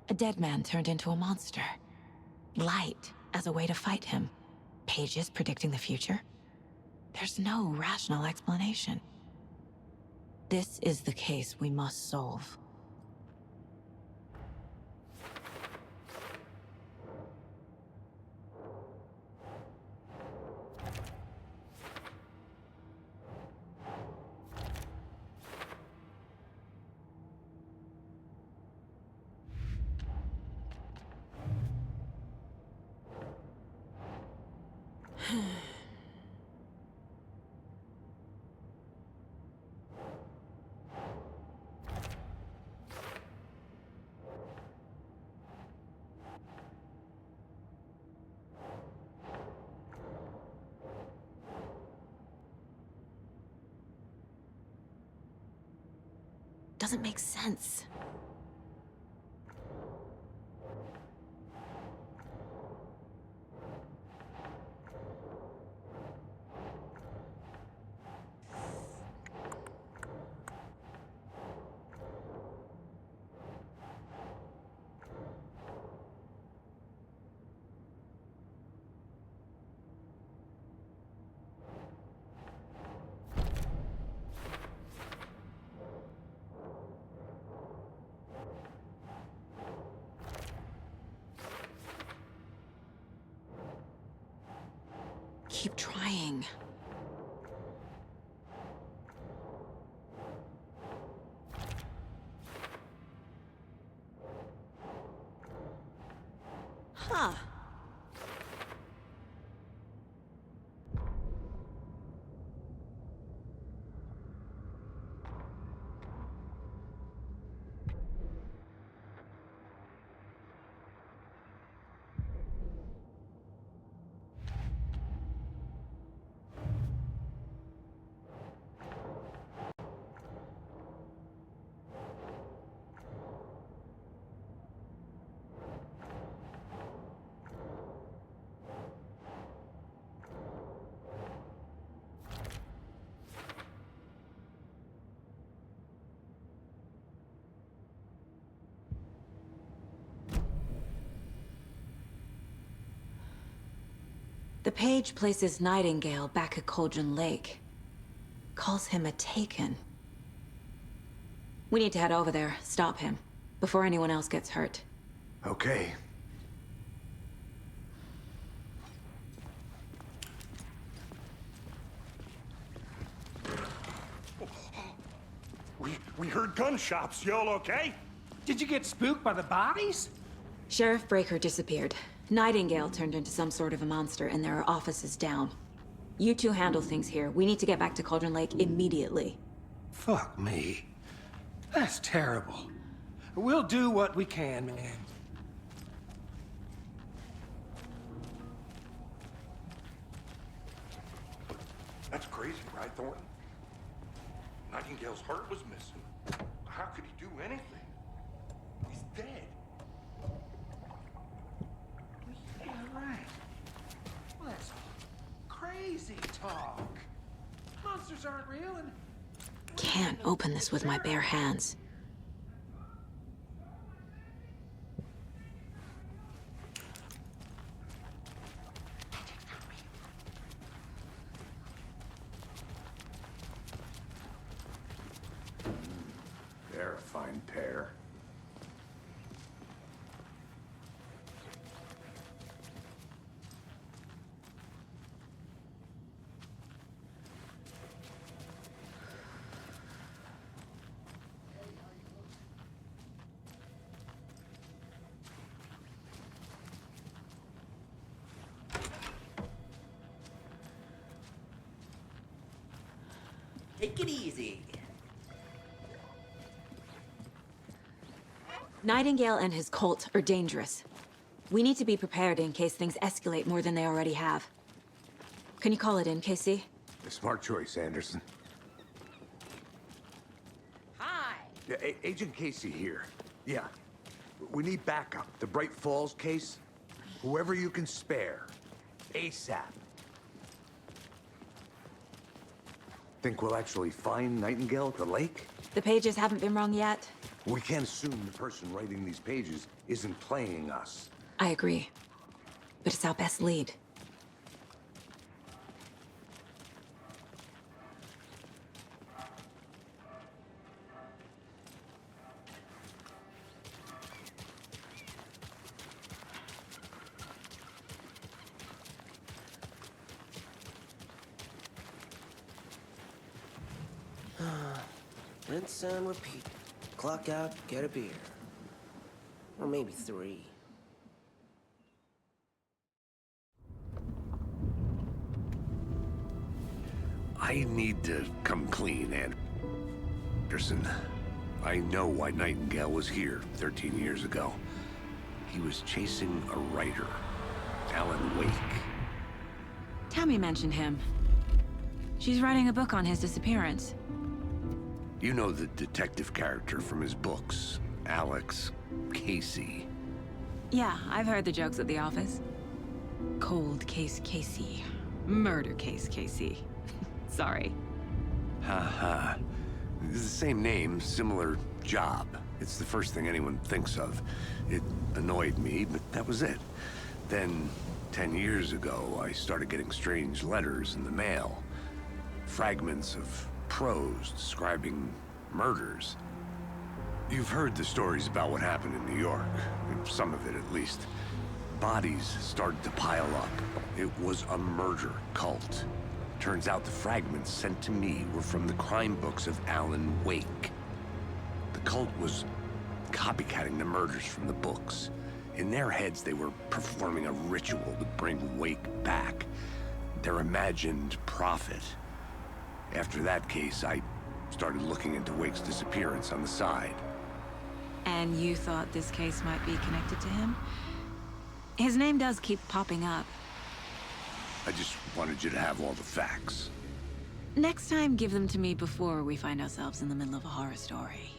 [SPEAKER 2] A dead man turned into a monster. Light as a way to fight him. Pages predicting the future? There's no rational explanation. This is the case we must solve. Doesn't make sense. Keep trying. Huh. The page places Nightingale back at Cauldron Lake. Calls him a Taken. We need to head over there, stop him, before anyone else gets hurt.
[SPEAKER 4] Okay.
[SPEAKER 5] We heard gunshots. Y'all okay?
[SPEAKER 7] Did you get spooked by the bodies?
[SPEAKER 2] Sheriff Breaker disappeared. Nightingale turned into some sort of a monster, and there are offices down. You two handle things here. We need to get back to Cauldron Lake immediately.
[SPEAKER 7] Fuck me. That's terrible. We'll do what we can, man.
[SPEAKER 5] That's crazy, right, Thornton? Nightingale's heart was missing. How could he do anything? He's dead.
[SPEAKER 7] Yeah, right. Well, that's crazy talk. Monsters aren't real and...
[SPEAKER 2] Can't open this with my bare hands.
[SPEAKER 4] They're a fine pair.
[SPEAKER 19] Take it easy.
[SPEAKER 2] Nightingale and his cult are dangerous. We need to be prepared in case things escalate more than they already have. Can you call it in, Casey?
[SPEAKER 4] A smart choice, Anderson.
[SPEAKER 19] Hi.
[SPEAKER 4] Yeah, Agent Casey here. Yeah. We need backup. The Bright Falls case. Whoever you can spare. ASAP. Think we'll actually find Nightingale at the lake?
[SPEAKER 2] The pages haven't been wrong yet.
[SPEAKER 4] We can't assume the person writing these pages isn't playing us.
[SPEAKER 2] I agree. But it's our best lead.
[SPEAKER 19] Rinse and repeat. Clock out, get a beer. Or maybe 3.
[SPEAKER 4] I need to come clean, Anderson. I know why Nightingale was here 13 years ago. He was chasing a writer, Alan Wake.
[SPEAKER 2] Tammy mentioned him. She's writing a book on his disappearance.
[SPEAKER 4] You know the detective character from his books, Alex Casey.
[SPEAKER 2] Yeah, I've heard the jokes at the office. Cold case Casey. Murder case Casey. Sorry.
[SPEAKER 4] Ha. It's the same name, similar job. It's the first thing anyone thinks of. It annoyed me, but that was it. Then, 10 years ago, I started getting strange letters in the mail. Fragments of prose describing murders. You've heard the stories about what happened in New York. Some of it, at least. Bodies started to pile up. It was a murder cult. Turns out the fragments sent to me were from the crime books of Alan Wake. The cult was copycatting the murders from the books. In their heads, they were performing a ritual to bring Wake back. Their imagined prophet. After that case, I started looking into Wake's disappearance on the side.
[SPEAKER 2] And you thought this case might be connected to him? His name does keep popping up.
[SPEAKER 4] I just wanted you to have all the facts.
[SPEAKER 2] Next time, give them to me before we find ourselves in the middle of a horror story.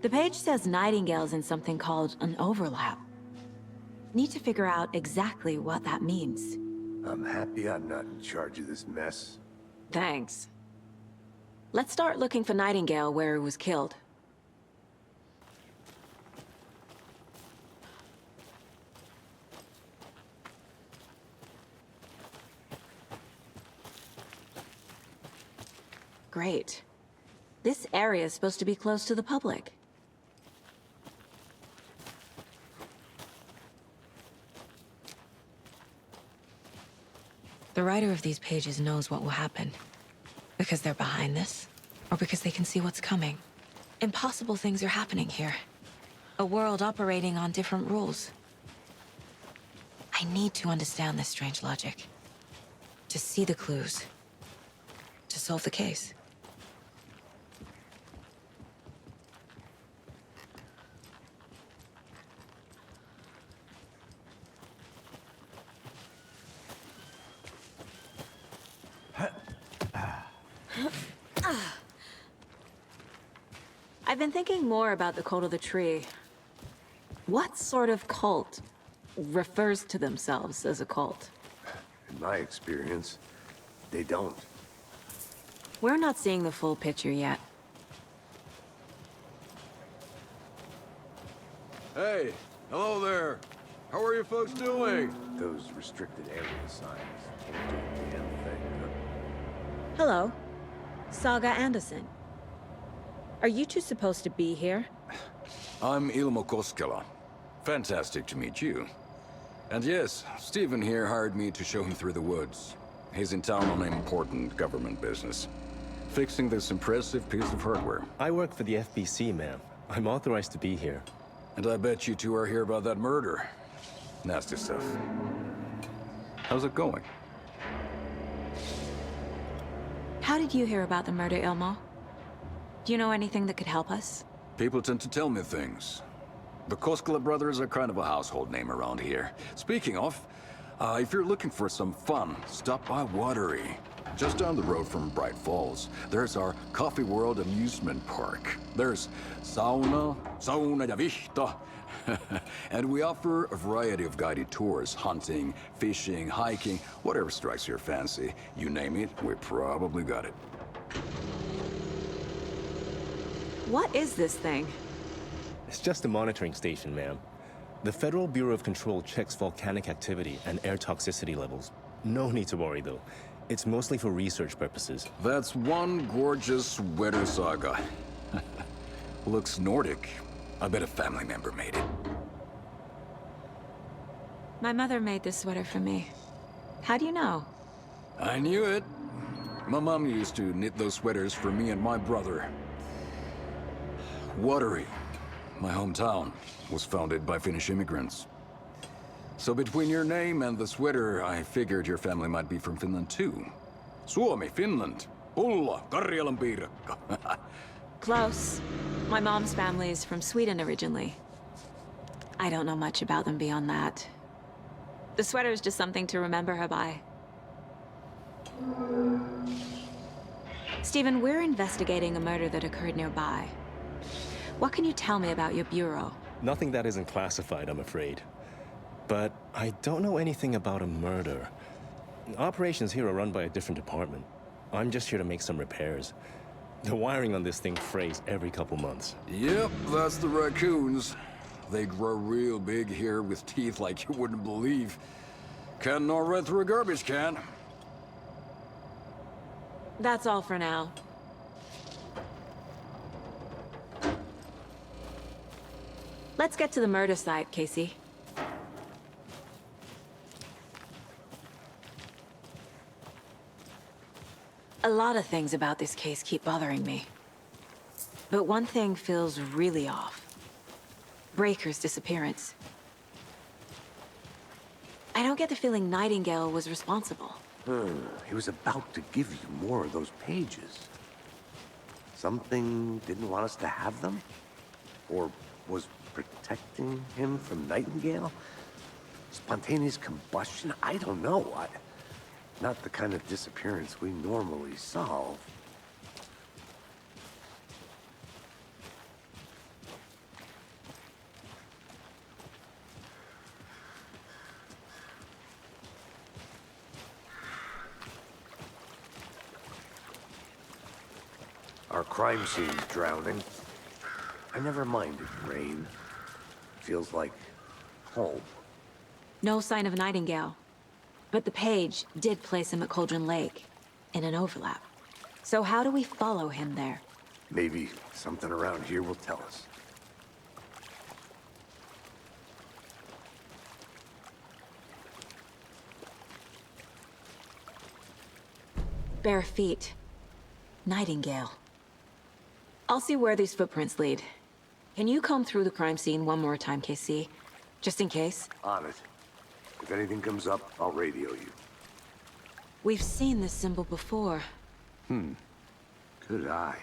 [SPEAKER 2] The page says Nightingale's in something called an overlap. Need to figure out exactly what that means.
[SPEAKER 4] I'm happy I'm not in charge of this mess.
[SPEAKER 2] Thanks. Let's start looking for Nightingale where he was killed. Great. This area is supposed to be close to the public. The writer of these pages knows what will happen. Because they're behind this, or because they can see what's coming. Impossible things are happening here. A world operating on different rules. I need to understand this strange logic. To see the clues. To solve the case. I've been thinking more about the cult of the tree. What sort of cult refers to themselves as a cult?
[SPEAKER 4] In my experience, they don't.
[SPEAKER 2] We're not seeing the full picture yet.
[SPEAKER 20] Hey, hello there. How are you folks doing?
[SPEAKER 4] Those restricted area signs can't do a damn thing, huh?
[SPEAKER 2] Hello. Saga Anderson. Are you two supposed to be here?
[SPEAKER 20] I'm Ilmo Koskela. Fantastic to meet you. And yes, Stephen here hired me to show him through the woods. He's in town on important government business, fixing this impressive piece of hardware.
[SPEAKER 21] I work for the FBC, ma'am. I'm authorized to be here.
[SPEAKER 20] And I bet you two are here about that murder. Nasty stuff. How's it going?
[SPEAKER 2] How did you hear about the murder, Ilmo? Do you know anything that could help us?
[SPEAKER 20] People tend to tell me things. The Koskela brothers are kind of a household name around here. Speaking of, if you're looking for some fun, stop by Watery. Just down the road from Bright Falls, there's our Coffee World amusement park. There's sauna ja vihta. And we offer a variety of guided tours, hunting, fishing, hiking, whatever strikes your fancy. You name it, we probably got it.
[SPEAKER 2] What is this thing?
[SPEAKER 21] It's just a monitoring station, ma'am. The Federal Bureau of Control checks volcanic activity and air toxicity levels. No need to worry, though. It's mostly for research purposes.
[SPEAKER 20] That's one gorgeous sweater, Saga. Looks Nordic. I bet a family member made it.
[SPEAKER 2] My mother made this sweater for me. How do you know?
[SPEAKER 20] I knew it. My mom used to knit those sweaters for me and my brother. Watery, my hometown, was founded by Finnish immigrants. So between your name and the sweater, I figured your family might be from Finland too. Suomi, Finland. Ulla, Karjalan piirakka.
[SPEAKER 2] Close. My mom's family is from Sweden originally. I don't know much about them beyond that. The sweater is just something to remember her by. Stephen, we're investigating a murder that occurred nearby. What can you tell me about your bureau?
[SPEAKER 21] Nothing that isn't classified, I'm afraid. But I don't know anything about a murder. Operations here are run by a different department. I'm just here to make some repairs. The wiring on this thing frays every couple months.
[SPEAKER 20] Yep, that's the raccoons. They grow real big here with teeth like you wouldn't believe. Can't gnaw right through a garbage can.
[SPEAKER 2] That's all for now. Let's get to the murder site, Casey. A lot of things about this case keep bothering me. But one thing feels really off. Breaker's disappearance. I don't get the feeling Nightingale was responsible.
[SPEAKER 4] He was about to give you more of those pages. Something didn't want us to have them? Or was protecting him from Nightingale? Spontaneous combustion? I don't know. Not the kind of disappearance we normally solve. Our crime scene's drowning. I never minded rain. Feels like home.
[SPEAKER 2] No sign of Nightingale. But the page did place him at Cauldron Lake, in an overlap. So how do we follow him there?
[SPEAKER 4] Maybe something around here will tell us.
[SPEAKER 2] Bare feet. Nightingale. I'll see where these footprints lead. Can you comb through the crime scene one more time, KC? Just in case?
[SPEAKER 4] On it. If anything comes up, I'll radio you.
[SPEAKER 2] We've seen this symbol before.
[SPEAKER 4] Good eye.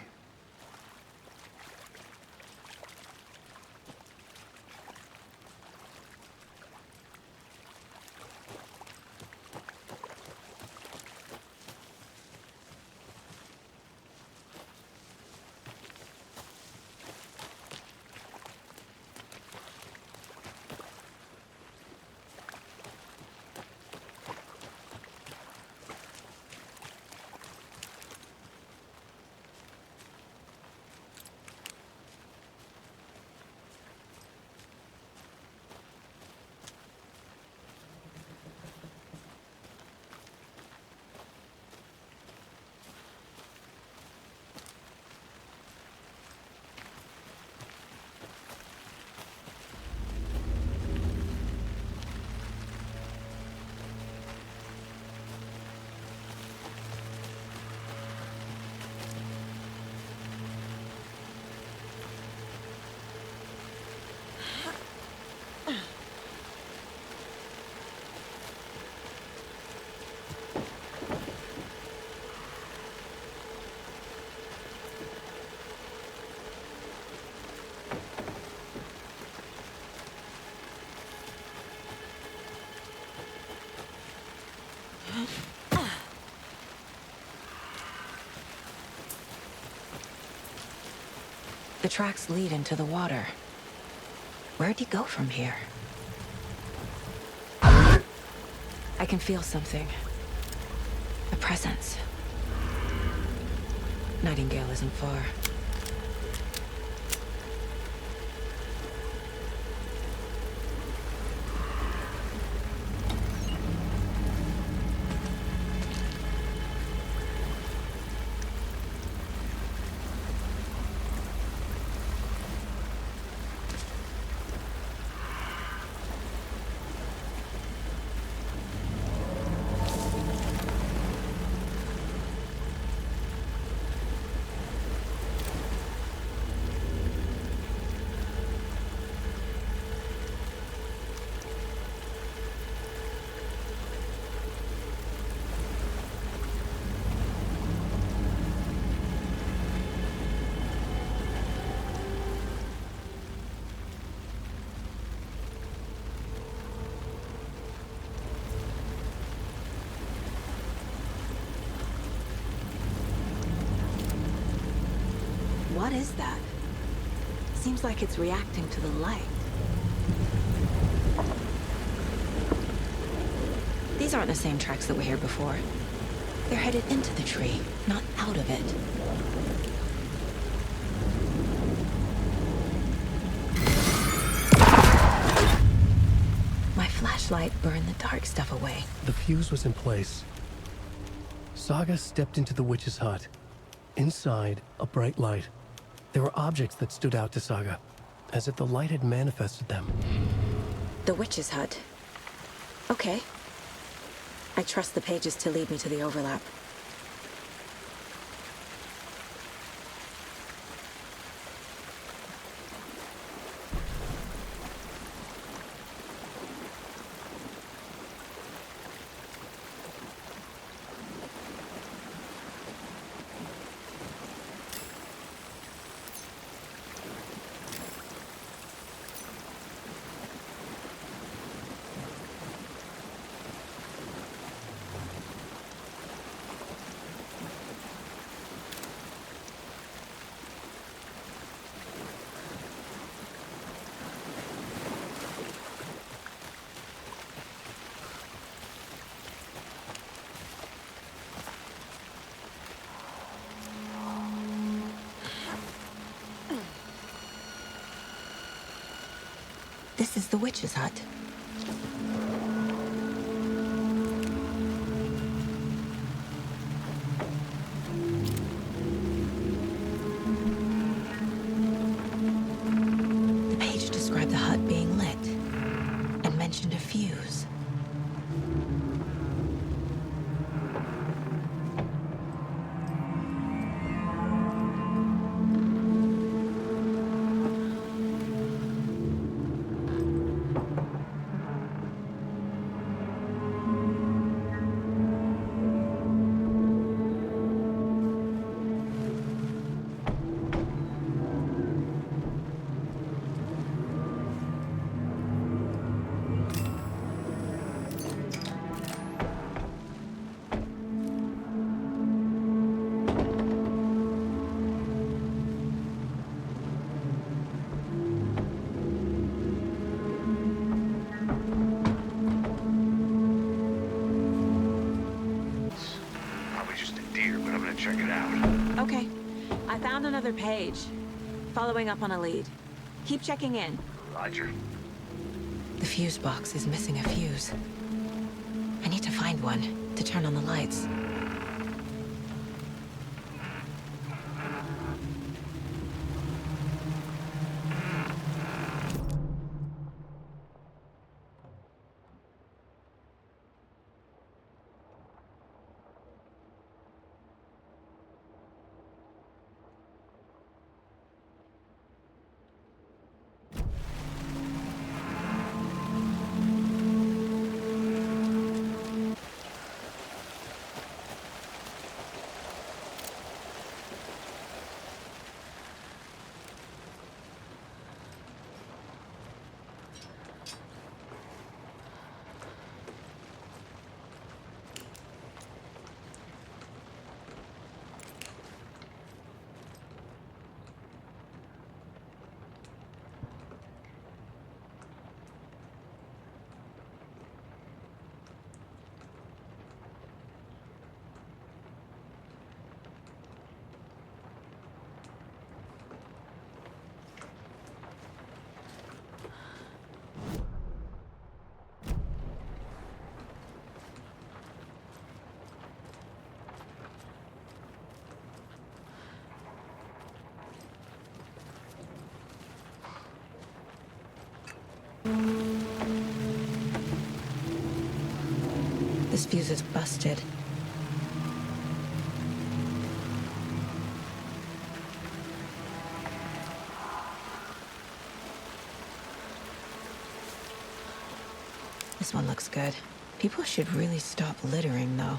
[SPEAKER 2] The tracks lead into the water. Where'd he go from here? I can feel something. A presence. Nightingale isn't far. What is that? Seems like it's reacting to the light. These aren't the same tracks that were here before. They're headed into the tree, not out of it. My flashlight burned the dark stuff away.
[SPEAKER 1] The fuse was in place. Saga stepped into the witch's hut. Inside, a bright light. There were objects that stood out to Saga, as if the light had manifested them.
[SPEAKER 2] The witch's hut. Okay. I trust the pages to lead me to the overlap. This is the witch's hut. The page described the hut being lit and mentioned a fuse.
[SPEAKER 4] Check it out.
[SPEAKER 2] Okay. I found another page. Following up on a lead. Keep checking in.
[SPEAKER 4] Roger.
[SPEAKER 2] The fuse box is missing a fuse. I need to find one to turn on the lights. This fuse is busted. This one looks good. People should really stop littering, though.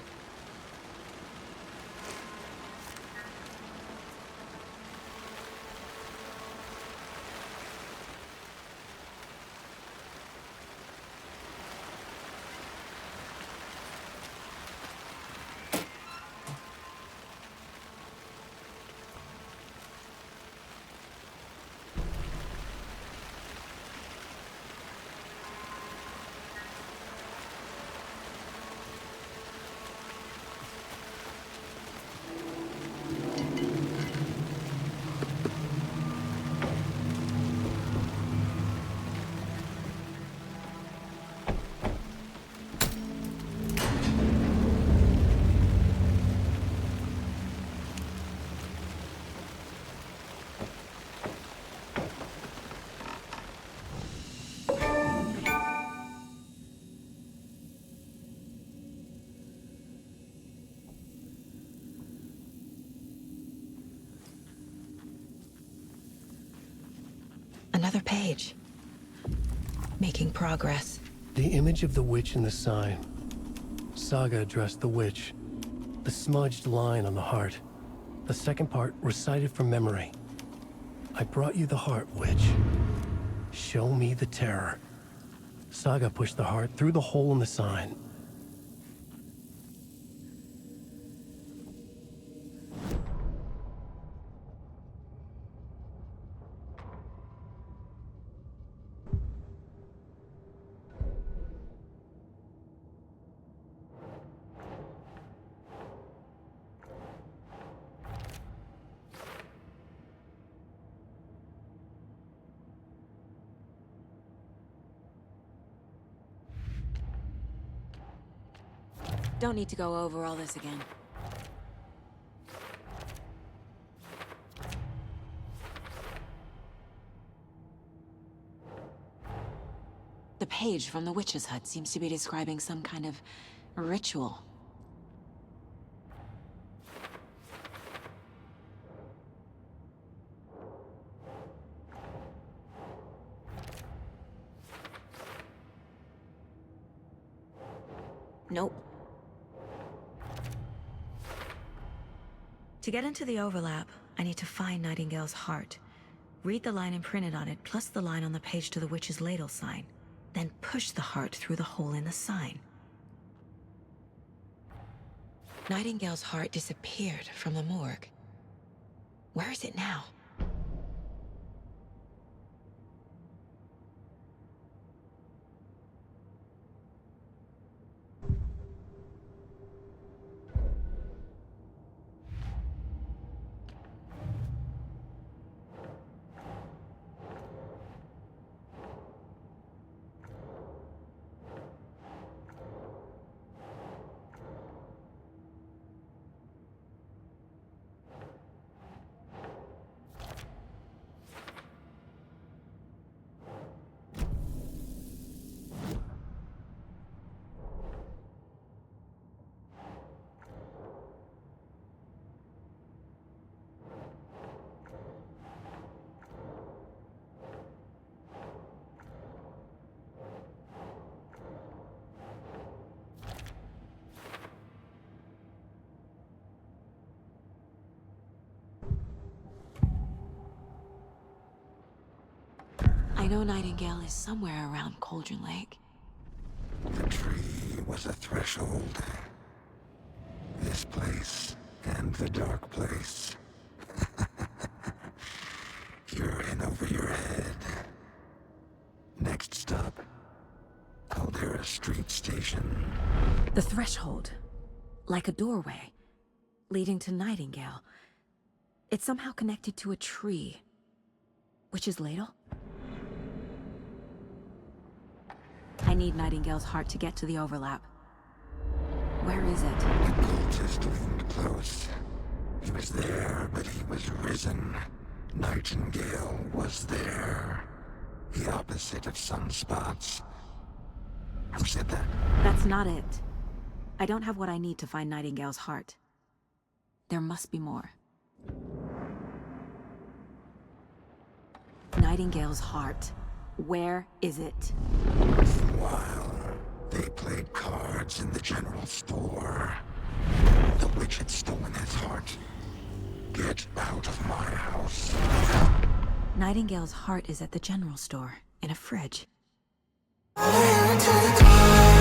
[SPEAKER 2] Another page. Making progress.
[SPEAKER 1] The image of the witch in the sign. Saga addressed the witch. The smudged line on the heart. The second part recited from memory. I brought you the heart, witch. Show me the terror. Saga pushed the heart through the hole in the sign.
[SPEAKER 2] Don't need to go over all this again. The page from the witch's hut seems to be describing some kind of ritual. Nope. To get into the overlap, I need to find Nightingale's heart. Read the line imprinted on it, plus the line on the page to the witch's ladle sign. Then push the heart through the hole in the sign. Nightingale's heart disappeared from the morgue. Where is it now? I know Nightingale is somewhere around Cauldron Lake.
[SPEAKER 8] The tree was a threshold. This place and the dark place. You're in over your head. Next stop, Caldera Street Station.
[SPEAKER 2] The threshold. Like a doorway. Leading to Nightingale. It's somehow connected to a tree. Witch's ladle? I need Nightingale's heart to get to the overlap. Where is it?
[SPEAKER 8] The cultist loomed close. He was there, but he was risen. Nightingale was there. The opposite of sunspots. Who said that?
[SPEAKER 2] That's not it. I don't have what I need to find Nightingale's heart. There must be more. Nightingale's heart. Where is it?
[SPEAKER 8] While they played cards in the general store, the witch had stolen his heart. Get out of my house.
[SPEAKER 2] Nightingale's heart is at the general store, in a fridge.
[SPEAKER 8] Into the dark.